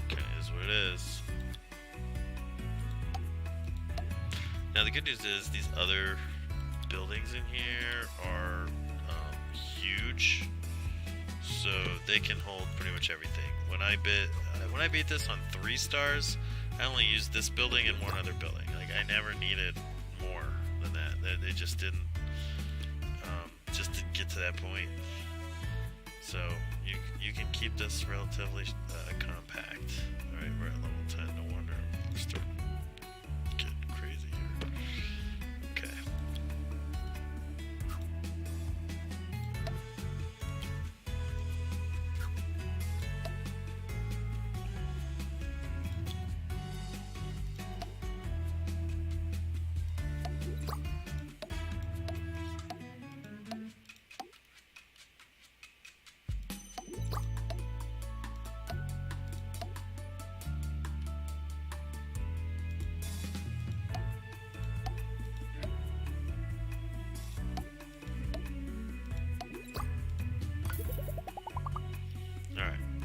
[SPEAKER 1] Kinda is what it is. Now the good news is these other buildings in here are huge, so they can hold pretty much everything. When I beat this on 3 stars, I only used this building and one other building. Like I never needed more than that. They just didn't get to that point. So you can keep this relatively compact. All right, we're at level 10. No wonder we're starting to get crazy here. Okay.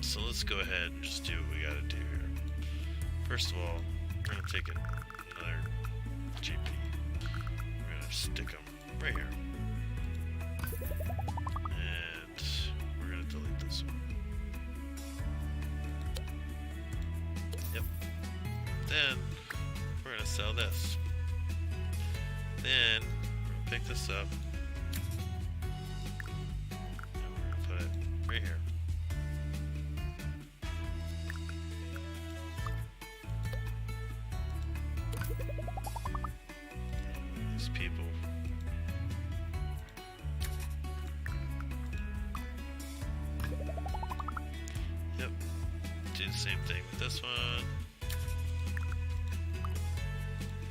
[SPEAKER 1] So let's go ahead and just do what we gotta do here. First of all, we're gonna take another GP. We're gonna stick them right here. And then we're gonna sell this. Then we're gonna pick this up. And we're gonna put it right here. These people. Yep. Do the same thing with this one.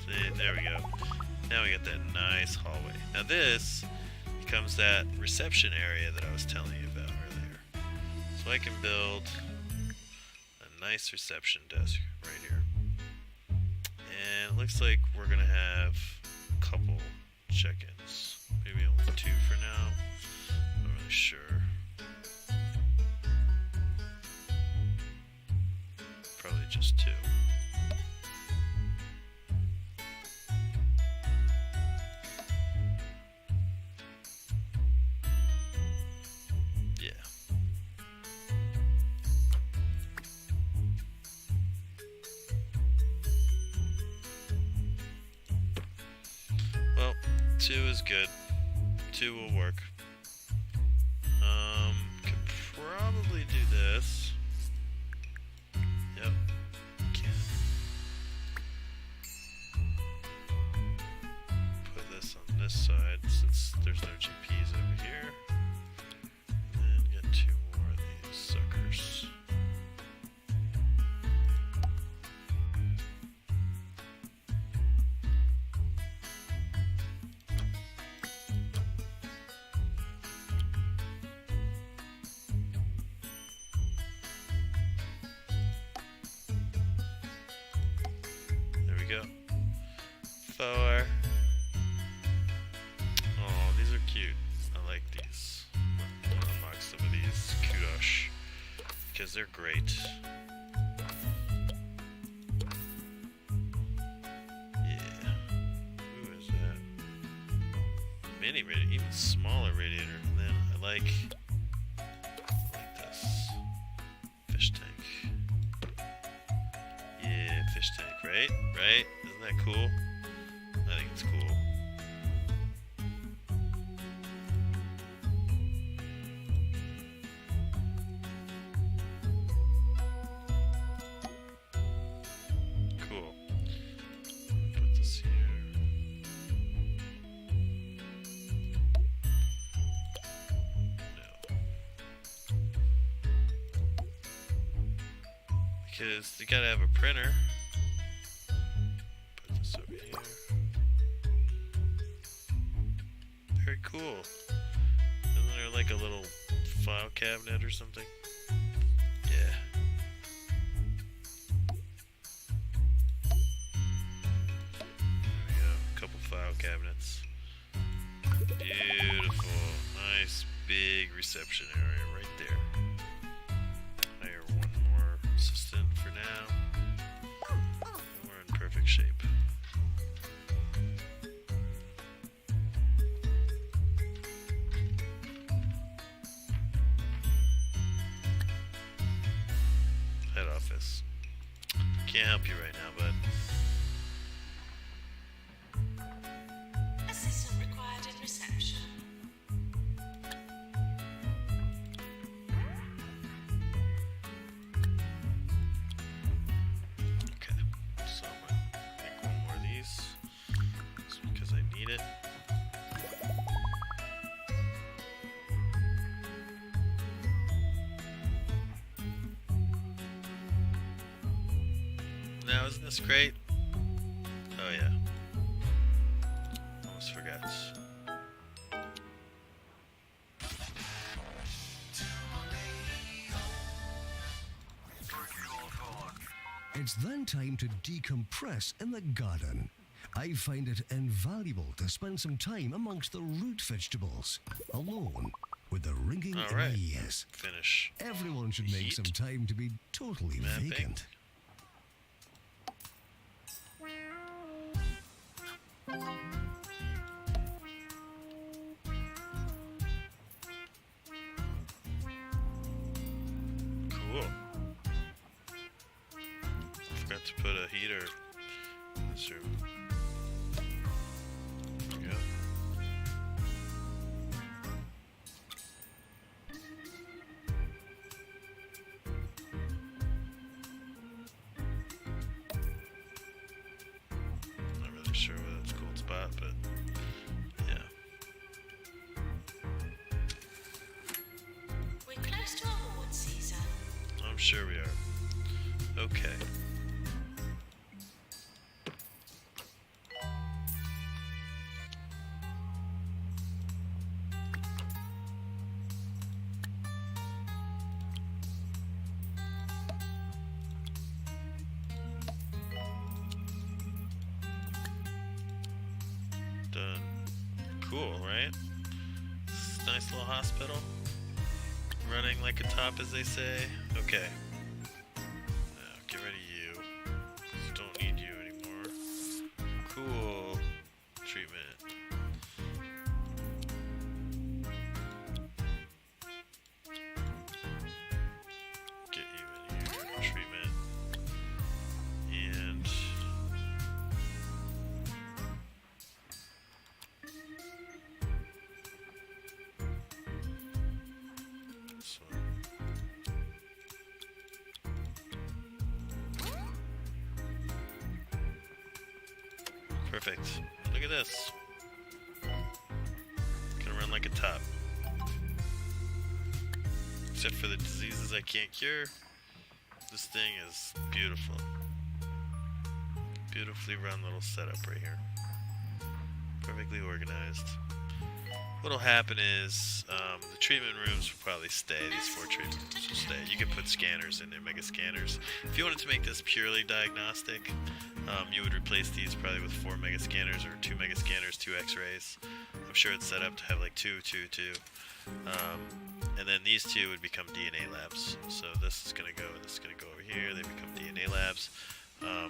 [SPEAKER 1] See, there we go. Now we got that nice hallway. Now this becomes that reception area that I was telling you about earlier. So I can build a nice reception desk right here. And it looks like we're gonna have a couple check-ins. Maybe only 2 for now. Not really sure. Probably just 2. Yeah. Well, 2 is good. 2 will work. Could probably do this. Yep. Can. Put this on this side since there's no GPs over here. And get 2 more of these suckers. There we go. 4. Oh, these are cute. I like these. I'm gonna unlock some of these kudos because they're great. Yeah. Who is that? Mini radiator, even smaller radiator. And then I like this fish tank. Yeah, fish tank, right? Right? Isn't that cool? I think it's cool. Cool. Put this here. No. Because you gotta have a printer. Put this over here. Very cool. Isn't there like a little file cabinet or something? Yeah. There we go. A couple file cabinets. Beautiful. Nice big reception area right there. Hire 1 more assistant for now. And we're in perfect shape. Head office. Can't help you right now, bud.
[SPEAKER 3] Assistant required in reception.
[SPEAKER 1] Okay. So I'm gonna make 1 more of these. Just because I need it. Now, isn't this great? Oh yeah. Almost forgot.
[SPEAKER 2] It's then time to decompress in the garden. I find it invaluable to spend some time amongst the root vegetables, alone, with the ringing
[SPEAKER 1] All
[SPEAKER 2] in
[SPEAKER 1] right.
[SPEAKER 2] my ears.
[SPEAKER 1] Finish.
[SPEAKER 2] Everyone should make
[SPEAKER 1] Heat.
[SPEAKER 2] some time to be totally
[SPEAKER 1] Mapping.
[SPEAKER 2] vacant.
[SPEAKER 1] Cool. Forgot to put a heater in this room. There we go. Not really sure whether that's a cool spot, but yeah.
[SPEAKER 3] We're close to award season.
[SPEAKER 1] I'm sure we are. Okay. Done. Cool, right? Nice little hospital. Running like a top, as they say. Okay. Get rid of you. Don't need you anymore. Cool. Treatment. Get you in here. Treatment. And this one. Perfect. Look at this. Gonna run like a top. Except for the diseases I can't cure. This thing is beautiful. Beautifully run little setup right here. Perfectly organized. What'll happen is the treatment rooms will probably stay. These 4 treatment rooms will stay. You can put scanners in there, mega scanners. If you wanted to make this purely diagnostic, you would replace these probably with 4 mega scanners or 2 mega scanners, 2 X-rays. I'm sure it's set up to have like 2, 2, 2. And then these 2 would become DNA labs. So this is gonna go, and this is gonna go over here. They become DNA labs.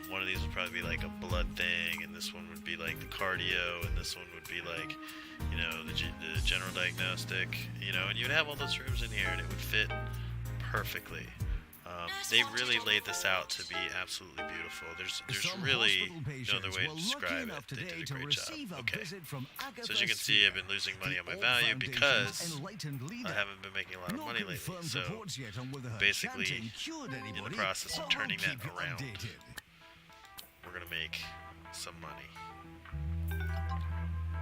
[SPEAKER 1] One of these would probably be like a blood thing, and this one would be like the cardio, and this one would be like, you know, the general diagnostic, you know, and you'd have all those rooms in here, and it would fit perfectly. They really laid this out to be absolutely beautiful. There's really no other way to describe it. They did a great job. Okay, so as you can see, I've been losing money on my value because I haven't been making a lot of money lately. So basically, in the process of turning that around, we're gonna make some money.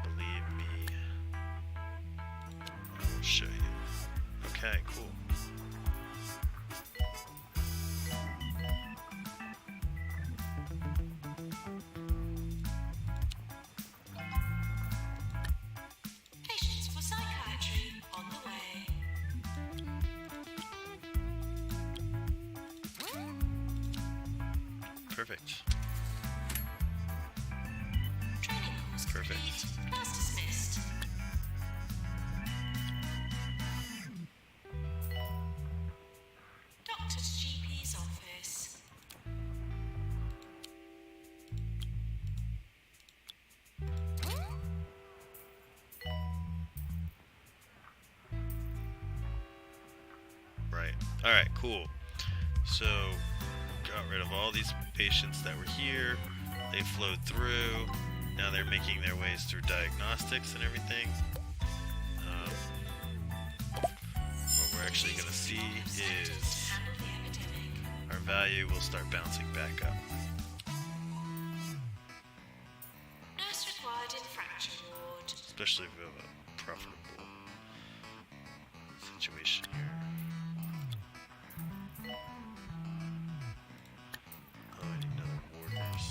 [SPEAKER 1] Believe me. I'll show you. Okay, cool.
[SPEAKER 3] Patients for psychiatry on the way.
[SPEAKER 1] Perfect.
[SPEAKER 3] Training course
[SPEAKER 1] Perfect.
[SPEAKER 3] complete. Class dismissed. Doctor's GP's office.
[SPEAKER 1] Right. Alright, cool. So, got rid of all these patients that were here. They flowed through. Now they're making their ways through diagnostics and everything. What we're actually going to see is
[SPEAKER 3] Handle the epidemic.
[SPEAKER 1] our value will start bouncing back up.
[SPEAKER 3] Nurse required in fracture ward.
[SPEAKER 1] Especially if we have a profitable situation here. Oh, I need another ward nurse.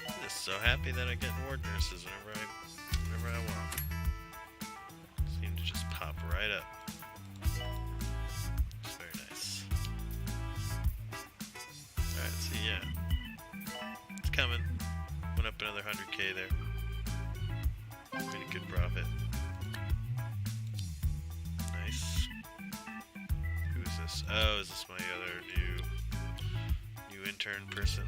[SPEAKER 1] I'm just so happy that I get ward nurses whenever I want. Seem to just pop right up. It's very nice. Alright, so yeah. It's coming. Went up another 100k there. Made a good profit. Nice. Who is this? Oh, is this my other new intern person?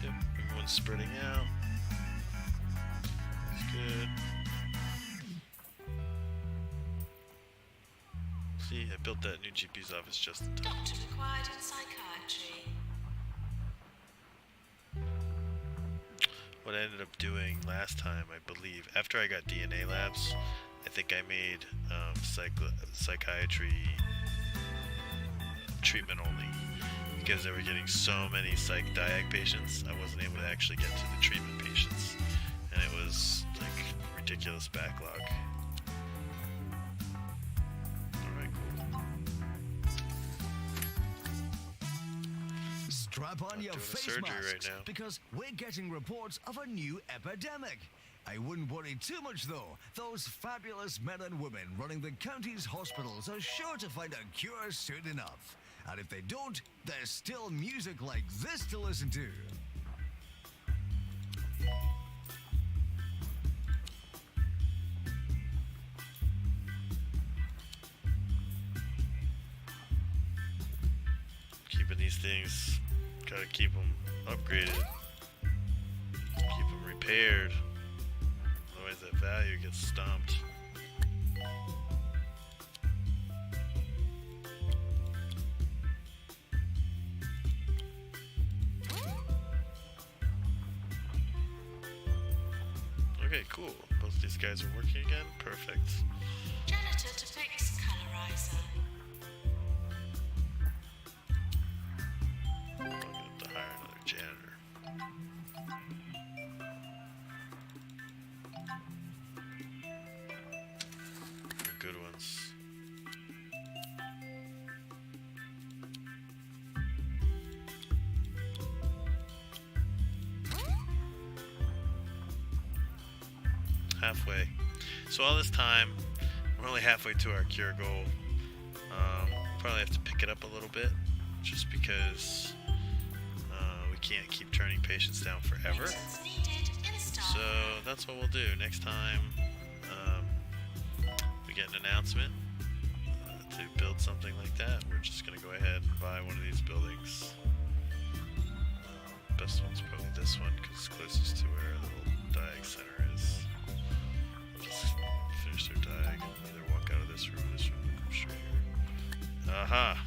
[SPEAKER 1] Yep, everyone's spreading out. That's good. See, I built that new GP's office just in time.
[SPEAKER 3] Doctor required in psychiatry.
[SPEAKER 1] What I ended up doing last time, I believe, after I got DNA labs, I think I made psychiatry treatment only. Because they were getting so many psych diag patients, I wasn't able to actually get to the treatment patients. And it was like ridiculous backlog. Alright, cool.
[SPEAKER 2] Strap on your
[SPEAKER 1] doing a
[SPEAKER 2] face
[SPEAKER 1] surgery
[SPEAKER 2] masks
[SPEAKER 1] right now.
[SPEAKER 2] because we're getting reports of a new epidemic. I wouldn't worry too much though. Those fabulous men and women running the county's hospitals are sure to find a cure soon enough. And if they don't, there's still music like this to listen to.
[SPEAKER 1] Keeping these things, gotta keep them upgraded, keep them repaired, otherwise that value gets stomped. Okay, cool. Both these guys are working again. Perfect.
[SPEAKER 3] Janitor to fix colorizer.
[SPEAKER 1] I'm gonna have to hire another janitor. They're good ones. Halfway. So all this time, we're only halfway to our cure goal. Probably have to pick it up a little bit, just because we can't keep turning patients down forever.
[SPEAKER 3] Maintenance needed. Install.
[SPEAKER 1] So that's what we'll do. Next time we get an announcement to build something like that, we're just going to go ahead and buy one of these buildings. Best one's probably this one because it's closest to where the little diag center is. We'll just finish their diag and either walk out of this room or come straight here. Aha!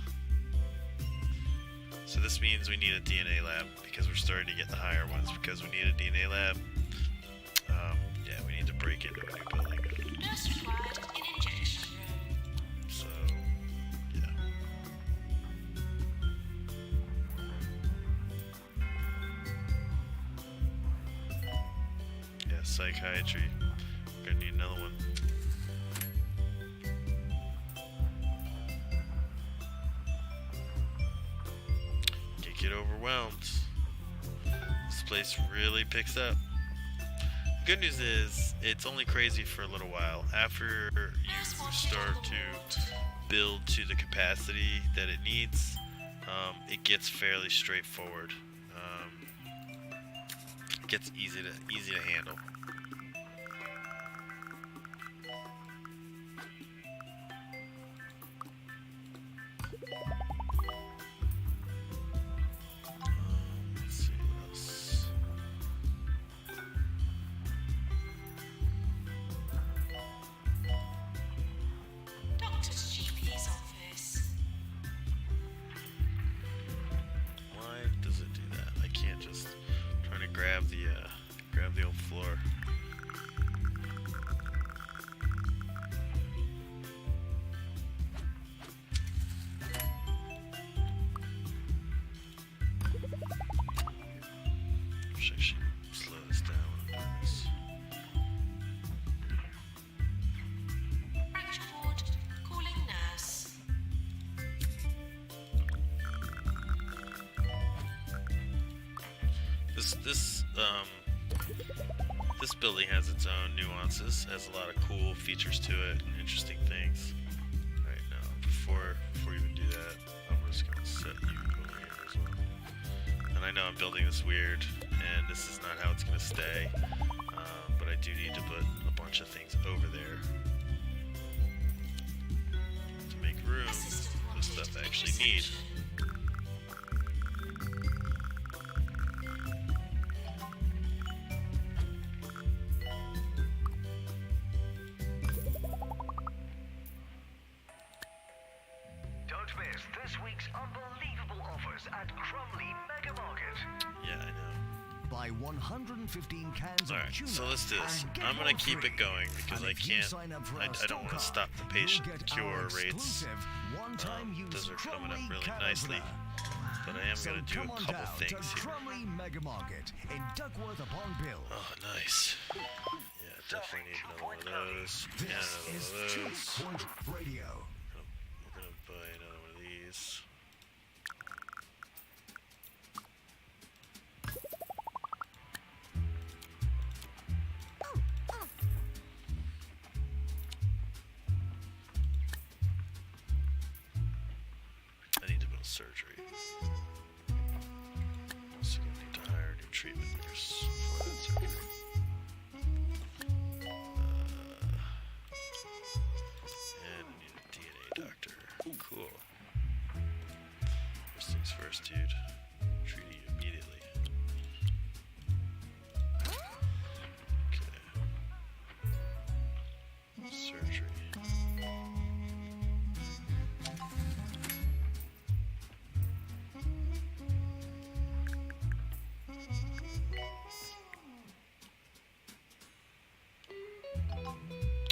[SPEAKER 1] So this means we need a DNA lab because we're starting to get the higher ones. Because we need a DNA lab, yeah, we need to break into a new building.
[SPEAKER 3] Nurse required in injection room.
[SPEAKER 1] So, yeah. Yeah, psychiatry. We're gonna need another one. Get overwhelmed. This place really picks up. The good news is it's only crazy for a little while. After you start to build to the capacity that it needs, it gets fairly straightforward. It gets easy to handle. Let's see what else.
[SPEAKER 3] Doctor to GP's office.
[SPEAKER 1] Why does it do that? I can't just trying to grab the old floor. Wish I should slow this down when I'm doing this.
[SPEAKER 3] Fracture ward. Calling nurse.
[SPEAKER 1] This building has its own nuances, has a lot of cool features to it and interesting things. Alright, now before we even do that, I'm just gonna set you over here as well. And I know I'm building this weird, and this is not how it's gonna stay, but I do need to put a bunch of things over there to make room
[SPEAKER 3] Assistant
[SPEAKER 1] for the
[SPEAKER 3] wanted
[SPEAKER 1] stuff I
[SPEAKER 3] in
[SPEAKER 1] actually need.
[SPEAKER 3] reception.
[SPEAKER 2] is this week's unbelievable offers at Crumley Mega Market.
[SPEAKER 1] Yeah, I know.
[SPEAKER 2] Buy 115 cans
[SPEAKER 1] Alright,
[SPEAKER 2] of tuna.
[SPEAKER 1] so let's do this.
[SPEAKER 2] and get
[SPEAKER 1] I'm gonna
[SPEAKER 2] one
[SPEAKER 1] keep
[SPEAKER 2] free.
[SPEAKER 1] it going because
[SPEAKER 2] And
[SPEAKER 1] I
[SPEAKER 2] if you
[SPEAKER 1] can't.
[SPEAKER 2] sign up for
[SPEAKER 1] I
[SPEAKER 2] our
[SPEAKER 1] don't
[SPEAKER 2] stock
[SPEAKER 1] want to
[SPEAKER 2] card,
[SPEAKER 1] stop the
[SPEAKER 2] you'll
[SPEAKER 1] patient
[SPEAKER 2] get
[SPEAKER 1] cure
[SPEAKER 2] our
[SPEAKER 1] rates.
[SPEAKER 2] exclusive one-time use
[SPEAKER 1] Those are coming up
[SPEAKER 2] Crumley
[SPEAKER 1] really
[SPEAKER 2] can
[SPEAKER 1] nicely.
[SPEAKER 2] opener.
[SPEAKER 1] But I am
[SPEAKER 2] So
[SPEAKER 1] gonna do
[SPEAKER 2] come
[SPEAKER 1] a
[SPEAKER 2] on
[SPEAKER 1] couple
[SPEAKER 2] down
[SPEAKER 1] things
[SPEAKER 2] to
[SPEAKER 1] here.
[SPEAKER 2] Crumley Mega Market in Duckworth upon Bill.
[SPEAKER 1] Oh, nice. Yeah, definitely need another one of those.
[SPEAKER 2] This
[SPEAKER 1] Yeah,
[SPEAKER 2] is
[SPEAKER 1] another
[SPEAKER 2] 2
[SPEAKER 1] one of those.
[SPEAKER 2] Point Radio.
[SPEAKER 1] We're gonna buy another one of these. I need to build surgery. Also gonna need to hire a new treatment nurse for that surgery. And I need a DNA doctor. Cool. First things first, dude. Treat you immediately. Okay. Surgery.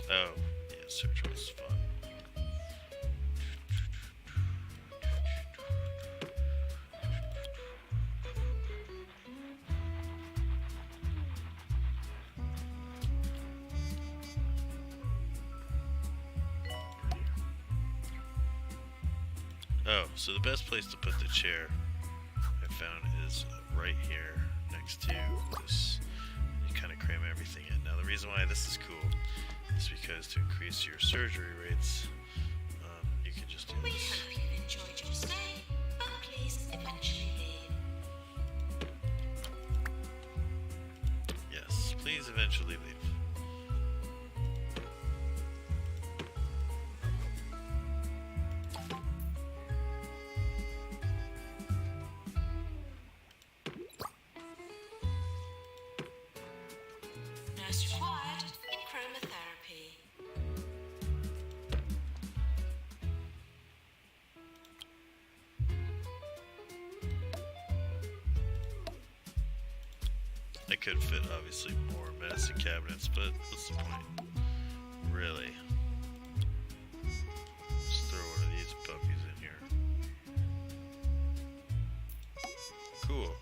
[SPEAKER 1] Oh, yeah, surgery is fun. Oh, so the best place to put the chair I found is right here next to this. You kind of cram everything in. Now, the reason why this is cool is because to increase your surgery rates, you can just do
[SPEAKER 3] We
[SPEAKER 1] this.
[SPEAKER 3] hope you've enjoyed your stay, but please eventually leave.
[SPEAKER 1] Yes, please eventually leave.
[SPEAKER 3] Nurse required in chromotherapy.
[SPEAKER 1] I could fit obviously more medicine cabinets, but what's the point? Really? Just throw one of these puppies in here. Cool.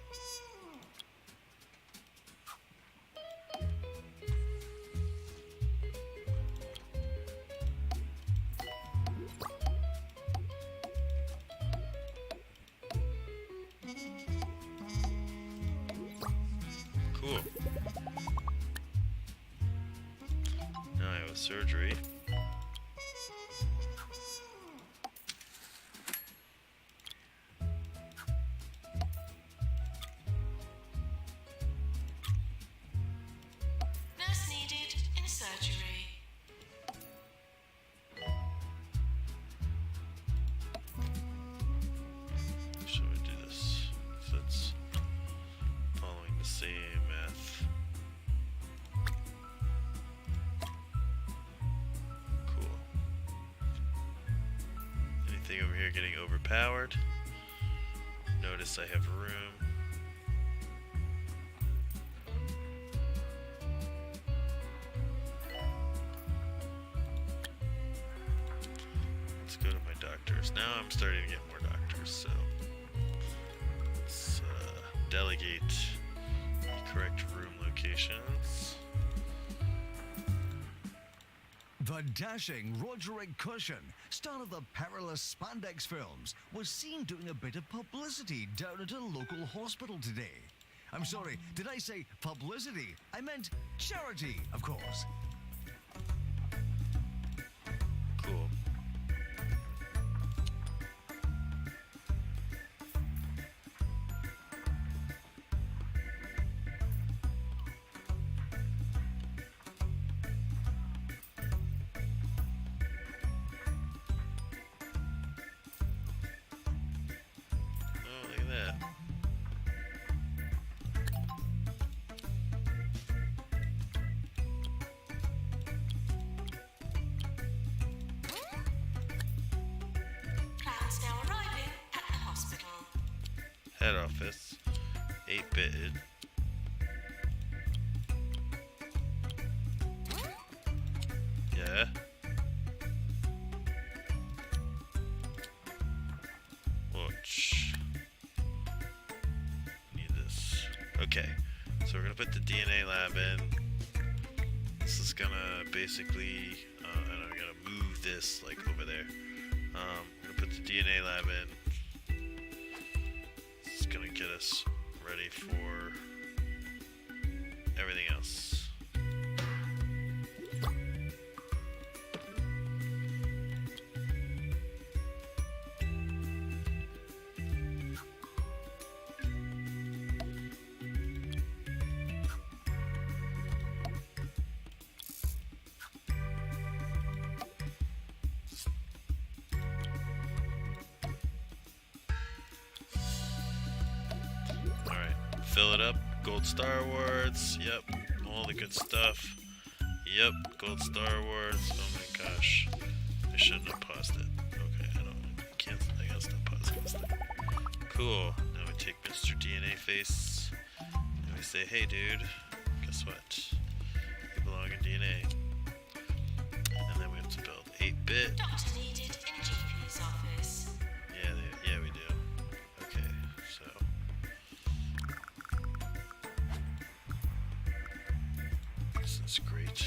[SPEAKER 1] Cool. Now I have a surgery.
[SPEAKER 3] Nurse needed in surgery.
[SPEAKER 1] Should we do this? So it's following the same math. Cool. Anything over here getting overpowered? Notice I have room. Let's go to my doctors. Now I'm starting to get more doctors, so let's delegate the correct room locations.
[SPEAKER 2] The dashing Roderick Cushion, star of the perilous spandex films, was seen doing a bit of publicity down at a local hospital today. I'm sorry, did I say publicity? I meant charity, of course.
[SPEAKER 1] Cool. Oh, look at that.
[SPEAKER 3] Clowns now arriving
[SPEAKER 1] head office, 8-bitted. Yeah. Watch. Need this. Okay, so we're gonna put the DNA lab in. This is gonna basically, and I'm gonna move this like over there. I'm gonna put the DNA lab in. It's gonna get us ready for everything else. Fill it up. Gold Star Awards. Yep. All the good stuff. Yep. Gold Star Awards. Oh my gosh. I shouldn't have paused it. Okay, I gotta stop pausing this thing. Cool. Now we take Mr. DNA Face and we say, hey dude, guess what? You belong in DNA. And then we have to build 8-bit.
[SPEAKER 3] Doctor needed in GP's office.
[SPEAKER 1] Yeah, we do. Okay, so. This is great.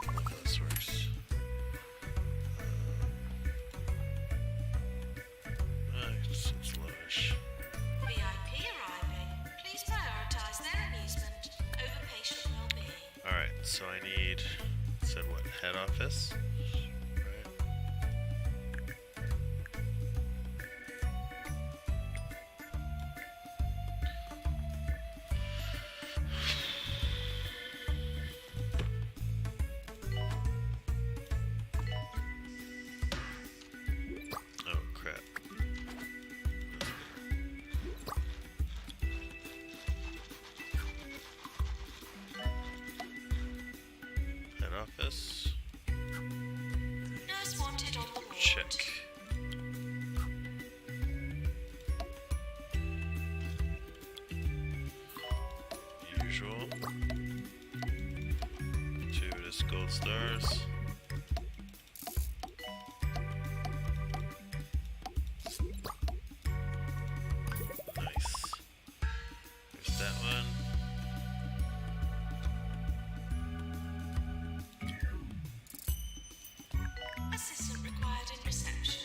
[SPEAKER 1] I love how this works. It's slowish.
[SPEAKER 3] VIP arriving. Please prioritize their amusement over patient well-being.
[SPEAKER 1] Alright, so I need, said what, head office? Right. Oh crap. Head office.
[SPEAKER 3] Nurse wanted on the ward.
[SPEAKER 1] Check. Usual. Gratuitous gold stars. Nice. There's that one.
[SPEAKER 3] Assistant required in reception.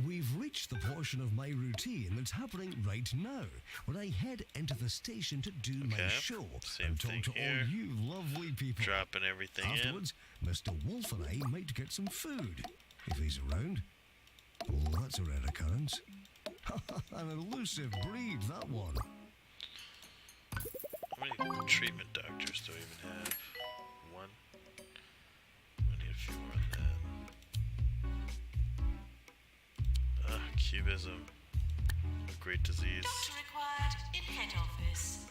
[SPEAKER 2] We've reached the portion of my routine that's happening right now, when I head into the station to do my
[SPEAKER 1] Okay,
[SPEAKER 2] show
[SPEAKER 1] same
[SPEAKER 2] and talk
[SPEAKER 1] thing
[SPEAKER 2] to
[SPEAKER 1] here.
[SPEAKER 2] all you lovely people.
[SPEAKER 1] Dropping everything
[SPEAKER 2] Afterwards, Mr. Wolf and I might get some food, if he's around. Oh, that's a rare occurrence. An elusive breed, that one.
[SPEAKER 1] in. How many treatment doctors do we even have? One? We need a few more than that. Cubism. A great disease.
[SPEAKER 3] Doctor required in head office.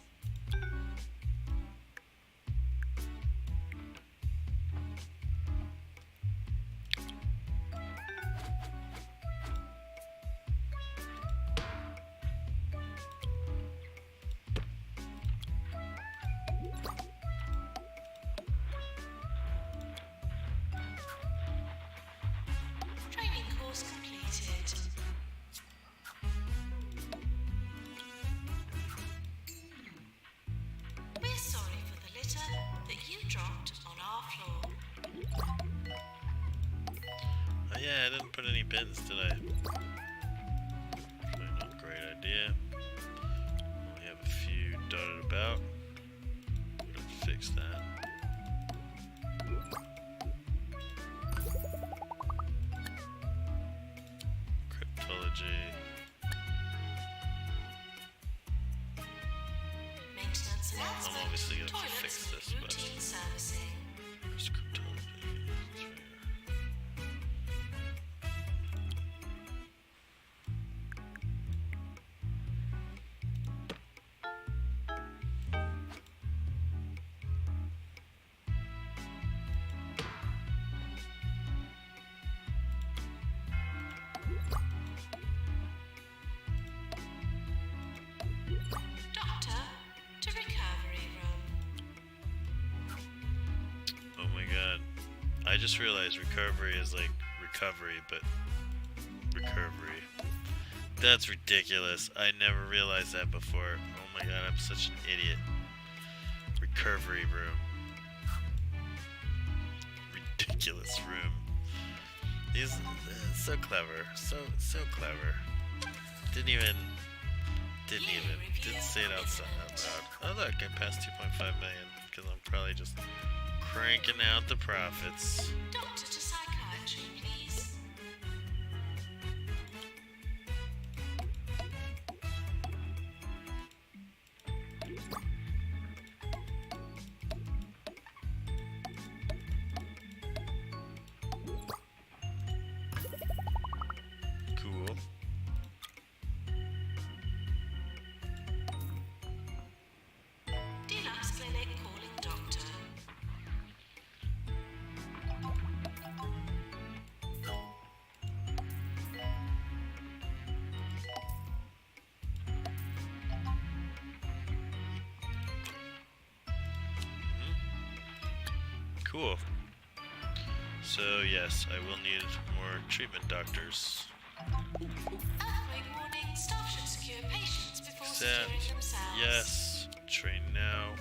[SPEAKER 3] Training course completed. We're sorry for the litter that you dropped on our floor.
[SPEAKER 1] Oh yeah, I didn't put any bins, did I? Probably not a great idea. Only have a few dotted about. We'll fix that. Cryptology.
[SPEAKER 3] Maintenance announcement.
[SPEAKER 1] I'm obviously gonna have to
[SPEAKER 3] Toilets
[SPEAKER 1] fix this,
[SPEAKER 3] need
[SPEAKER 1] but
[SPEAKER 3] routine servicing.
[SPEAKER 1] where's cryptology? It's right here. just realized recovery is like recovery, but recovery. That's ridiculous. I never realized that before. Oh my god, I'm such an idiot. Recovery room. Ridiculous room. He's so clever. So clever. Didn't say it out loud. Oh look, I passed 2.5 million because I'm probably just cranking out the profits.
[SPEAKER 3] Doctor to psychiatry, please.
[SPEAKER 1] Cool.
[SPEAKER 3] Deluxe clinic calling doctor.
[SPEAKER 1] Cool. So yes, I will need more treatment doctors.
[SPEAKER 3] Earthquake warning. Staff should secure patients before securing
[SPEAKER 1] Accept.
[SPEAKER 3] themselves.
[SPEAKER 1] Yes. Train now.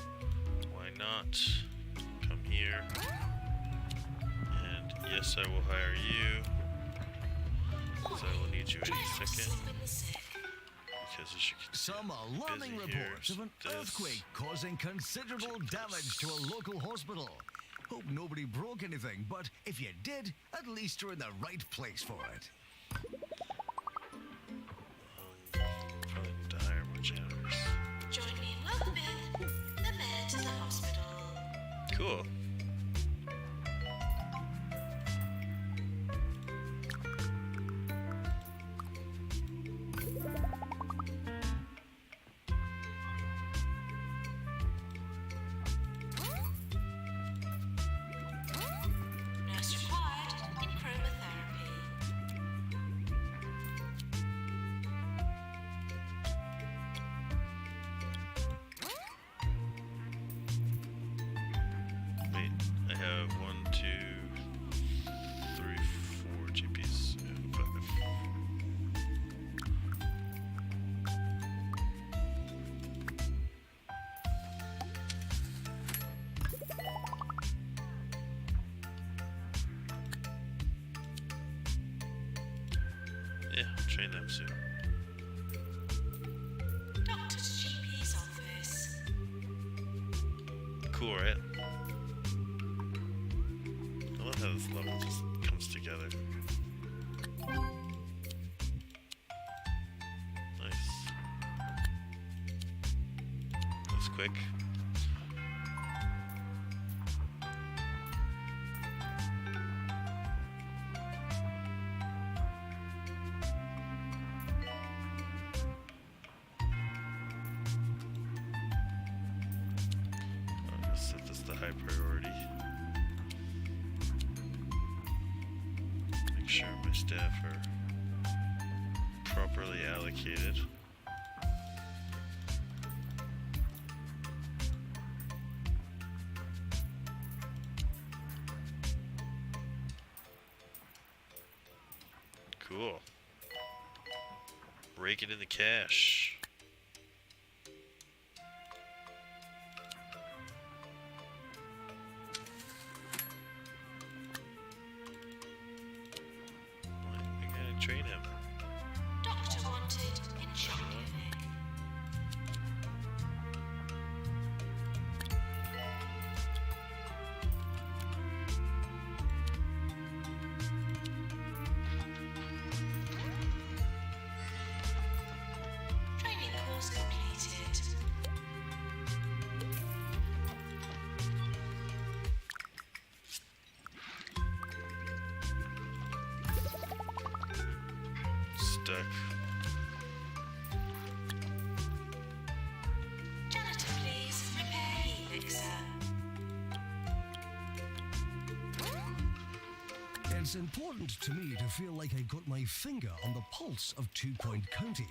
[SPEAKER 1] Why not? Come here. And yes, I will hire you. Because I will need you any second. Because as you can see,
[SPEAKER 2] Some
[SPEAKER 1] I'm
[SPEAKER 2] alarming
[SPEAKER 1] busy here.
[SPEAKER 2] reports of an
[SPEAKER 1] This.
[SPEAKER 2] earthquake causing considerable damage to a local hospital. Hope nobody broke anything, but if you did, at least you're in the right place for it.
[SPEAKER 1] Probably need to hire more janitors.
[SPEAKER 3] Join me in welcoming the mayor to the hospital.
[SPEAKER 1] Cool.
[SPEAKER 3] Nurse required in chromotherapy.
[SPEAKER 1] Wait, I have 1, 2, 3, 4 GPs and 5. Yeah, train them soon.
[SPEAKER 3] Doctor to GP's office.
[SPEAKER 1] Cool, right? I love how this level just comes together. Nice. That's quick. I'll just set this to high priority. Make sure my staff are properly allocated. Cool. Rake it in the cash. What? I gotta train him.
[SPEAKER 3] Doctor wanted in shock clinic. Training course completed.
[SPEAKER 1] Stuck.
[SPEAKER 3] Janitor, please. Repair helixer.
[SPEAKER 2] It's important to me to feel like I got my finger on the pulse of 2 Point County.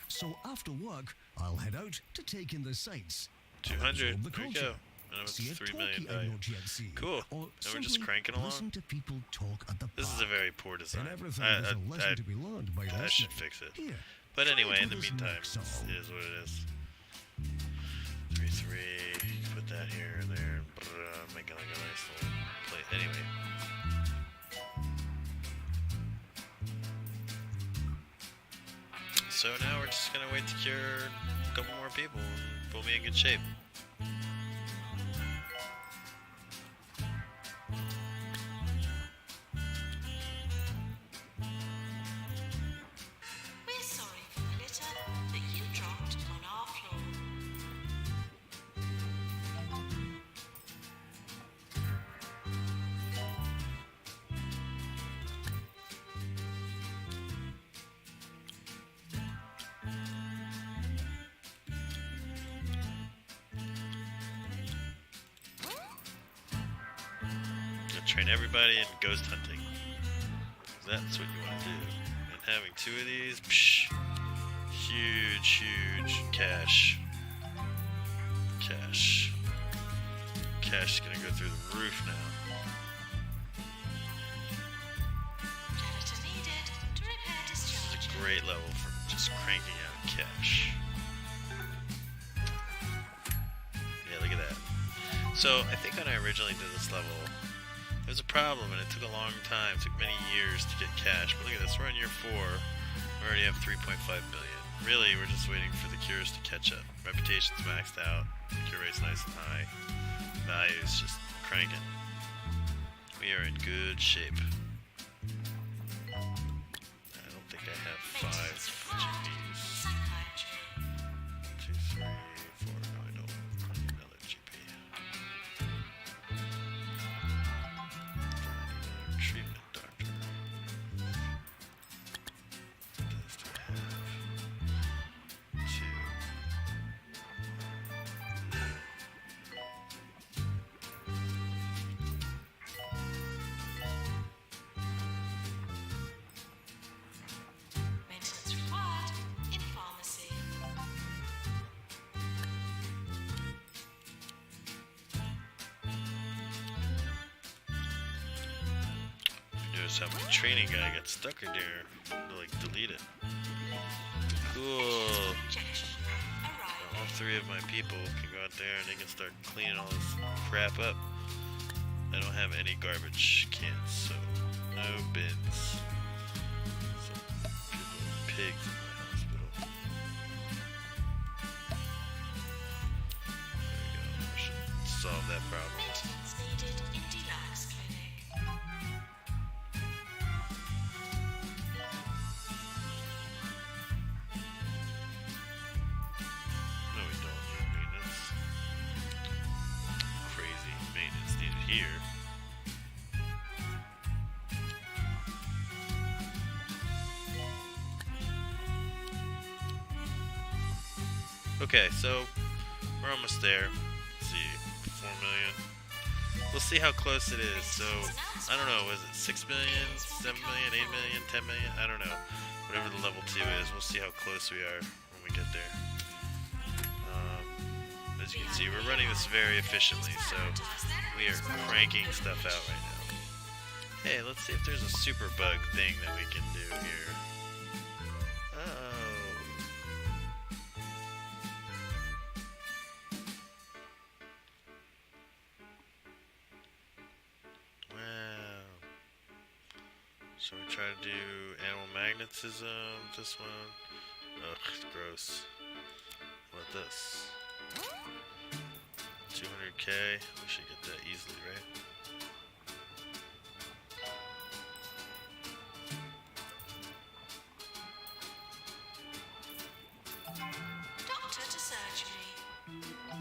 [SPEAKER 2] So after work, I'll head out to take in the sights.
[SPEAKER 1] 200.
[SPEAKER 2] Absorb the
[SPEAKER 1] There we
[SPEAKER 2] culture.
[SPEAKER 1] go. And it's
[SPEAKER 2] See a
[SPEAKER 1] 3 million
[SPEAKER 2] talkie I
[SPEAKER 1] value.
[SPEAKER 2] not yet see.
[SPEAKER 1] Cool.
[SPEAKER 2] Or
[SPEAKER 1] Now we're just
[SPEAKER 2] simply
[SPEAKER 1] cranking along.
[SPEAKER 2] listen to people talk at the
[SPEAKER 1] This is a
[SPEAKER 2] park.
[SPEAKER 1] very poor design.
[SPEAKER 2] In everything, there's a lesson to be learned by
[SPEAKER 1] I
[SPEAKER 2] listening.
[SPEAKER 1] should fix it.
[SPEAKER 2] Here,
[SPEAKER 1] But
[SPEAKER 2] try
[SPEAKER 1] anyway,
[SPEAKER 2] it
[SPEAKER 1] in the
[SPEAKER 2] with this
[SPEAKER 1] meantime,
[SPEAKER 2] next song.
[SPEAKER 1] it is what it is. 3-3. Put that here and there. Make it like a nice little plate. Anyway. So now we're just gonna wait to cure a couple more people and put me in good shape.
[SPEAKER 3] We're sorry for the litter that you dropped on our floor.
[SPEAKER 1] Gonna train everybody in ghost hunting. 'Cause that's what you want to do. And having 2 of these, psh, huge, huge cash. Cash. Cash is gonna go through the roof now.
[SPEAKER 3] Janitor needed to repair
[SPEAKER 1] This is
[SPEAKER 3] discharge.
[SPEAKER 1] a great level for just cranking out cash. Yeah, look at that. So I think when I originally did this level, it was a problem and it took a long time. It took many years to get cash. But look at this, we're on year 4. We already have 3.5 million. Really, we're just waiting for the cures to catch up. Reputation's maxed out. Cure rate's nice and high. Value's just cranking. We are in good shape. I don't think I have 5 GPs.
[SPEAKER 3] Psychiatry.
[SPEAKER 1] 2, 3, 4. No, I don't. I need another GP. I need another treatment doctor. What else do I have? 2.
[SPEAKER 3] Maintenance required in pharmacy.
[SPEAKER 1] Notice how my training guy got stuck in there. To like delete it. Cool.
[SPEAKER 3] Injection
[SPEAKER 1] Now all
[SPEAKER 3] arriving.
[SPEAKER 1] 3 of my people can go out there and they can start cleaning all this crap up. I don't have any garbage cans, so no bins. Some people are pigs in my hospital. There we go. I should solve that problem.
[SPEAKER 3] Maintenance needed in Deluxe Clinic.
[SPEAKER 1] No, we don't need maintenance. Crazy maintenance needed here. Okay, so we're almost there. Let's see, 4 million. We'll see how close it is. So, I don't know, was it 6 million, 7 million, 8 million, 10 million? I don't know. Whatever the level 2 is, we'll see how close we are when we get there. As you can see, we're running this very efficiently, so we are cranking stuff out right now. Hey, let's see if there's a super bug thing that we can do here. Oh. Wow. So we try to do animal magnetism, this one. Ugh, it's gross. How about this? 200k. We should get that easily, right?
[SPEAKER 3] Doctor to surgery.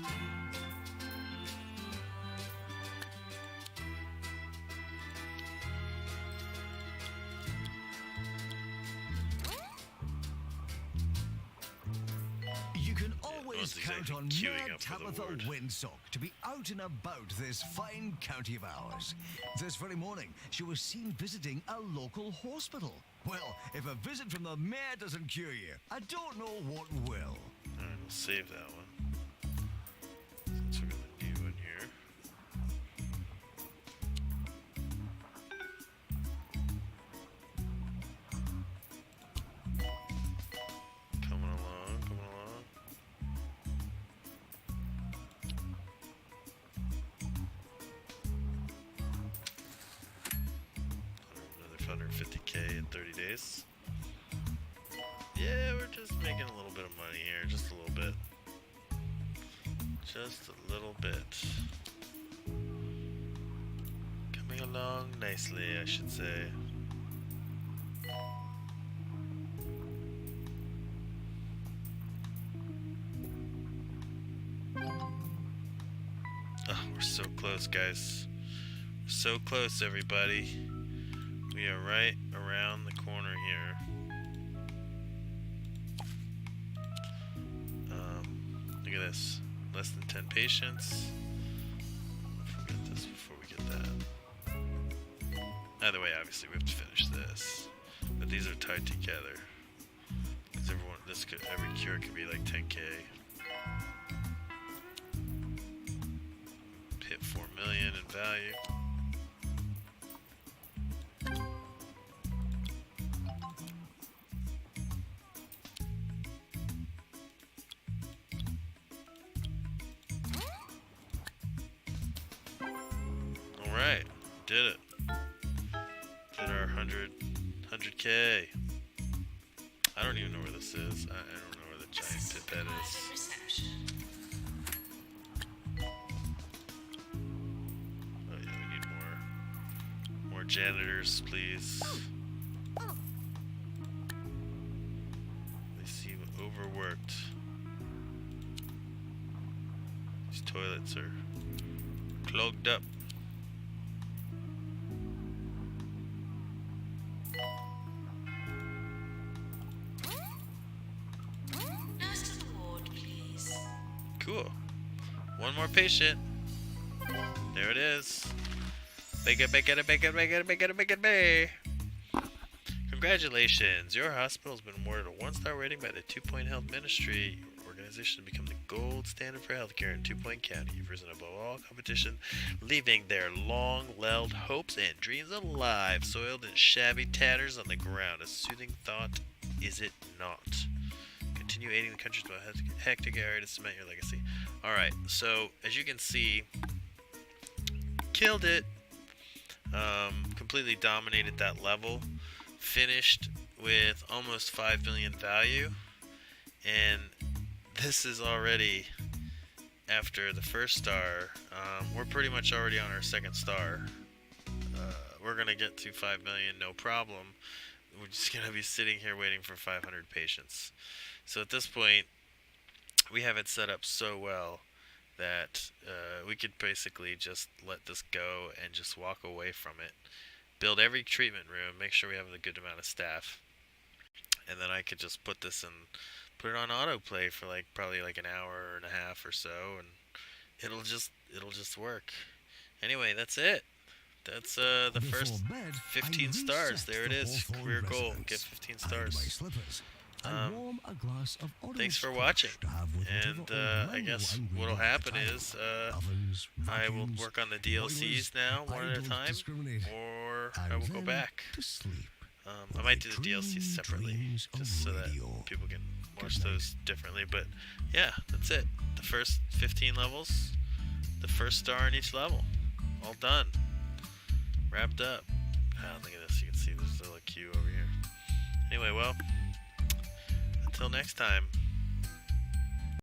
[SPEAKER 2] You can always
[SPEAKER 1] wasn't
[SPEAKER 2] count
[SPEAKER 1] exactly
[SPEAKER 2] on
[SPEAKER 1] queuing
[SPEAKER 2] Mayor
[SPEAKER 1] up for the
[SPEAKER 2] Tabitha
[SPEAKER 1] ward.
[SPEAKER 2] Windsock to be out and about this fine county of ours. This very morning, she was seen visiting a local hospital. Well, if a visit from the mayor doesn't cure you, I don't know what will.
[SPEAKER 1] Alright, we'll save that one. Since we're gonna do one here. 250k in 30 days. Yeah, we're just making a little bit of money here, just a little bit. Just a little bit. Coming along nicely, I should say. Oh, we're so close, guys. We're so close, everybody. We are right around the corner here. Look at this. Less than 10 patients. Forget this before we get that. Either way, obviously, we have to finish this. But these are tied together. Because every cure could be like 10k. Hit 4 million in value. Alright, did it. Did our 100k. I don't even know where this is. I don't know where the giant pipette is.
[SPEAKER 3] Reception.
[SPEAKER 1] Oh yeah, we need more janitors, please. They seem overworked. These toilets are clogged up.
[SPEAKER 3] Nurse to the ward, please.
[SPEAKER 1] Cool. One more patient. There it is. Bacon. Congratulations. Your hospital has been awarded a 1-star rating by the 2 Point Health Ministry. Your organization has become the gold standard for healthcare in 2 Point County. You've risen above all competition, leaving their long-held hopes and dreams alive, soiled in shabby tatters on the ground. A soothing thought, is it not? Continue aiding the country's most hectic area to cement your legacy. Alright, so as you can see, killed it. Completely dominated that level. Finished with almost 5 million value. And this is already after the first star. We're pretty much already on our second star. We're going to get to 5 million, no problem. We're just going to be sitting here waiting for 500 patients. So at this point, we have it set up so well that we could basically just let this go and just walk away from it. Build every treatment room, make sure we have a good amount of staff. And then I could just put this in, put it on autoplay for probably an hour and a half or so, and it'll just work. Anyway, that's it. That's the
[SPEAKER 2] Before
[SPEAKER 3] first
[SPEAKER 2] bed,
[SPEAKER 1] 15
[SPEAKER 2] I
[SPEAKER 1] stars.
[SPEAKER 2] reset
[SPEAKER 1] There it
[SPEAKER 2] the
[SPEAKER 1] is.
[SPEAKER 2] Hawthorne
[SPEAKER 1] Career goal.
[SPEAKER 2] residence.
[SPEAKER 1] Get 15
[SPEAKER 2] I had my
[SPEAKER 1] stars.
[SPEAKER 2] slippers and warm a glass of orange
[SPEAKER 1] Thanks for
[SPEAKER 2] squash
[SPEAKER 1] watching.
[SPEAKER 2] to have with
[SPEAKER 1] And
[SPEAKER 2] whatever old
[SPEAKER 1] I guess
[SPEAKER 2] mango I'm
[SPEAKER 1] what'll
[SPEAKER 2] reading at the
[SPEAKER 1] happen
[SPEAKER 2] time.
[SPEAKER 1] is
[SPEAKER 2] Ovens,
[SPEAKER 1] I will
[SPEAKER 2] vacuums,
[SPEAKER 1] work on the
[SPEAKER 2] boilers,
[SPEAKER 1] DLCs now, one
[SPEAKER 2] I
[SPEAKER 1] at a
[SPEAKER 2] don't
[SPEAKER 1] time,
[SPEAKER 2] discriminate.
[SPEAKER 1] or
[SPEAKER 2] And
[SPEAKER 1] I will go
[SPEAKER 2] then
[SPEAKER 1] back.
[SPEAKER 2] to sleep.
[SPEAKER 1] I might do the DLCs separately,
[SPEAKER 2] dreams of
[SPEAKER 1] just so that
[SPEAKER 2] radio.
[SPEAKER 1] people can watch
[SPEAKER 2] Good night.
[SPEAKER 1] those differently. But yeah, that's it. The first 15 levels, the first star in each level, all done, wrapped up. Look at this. You can see there's still a queue over here. Anyway, well, until next time.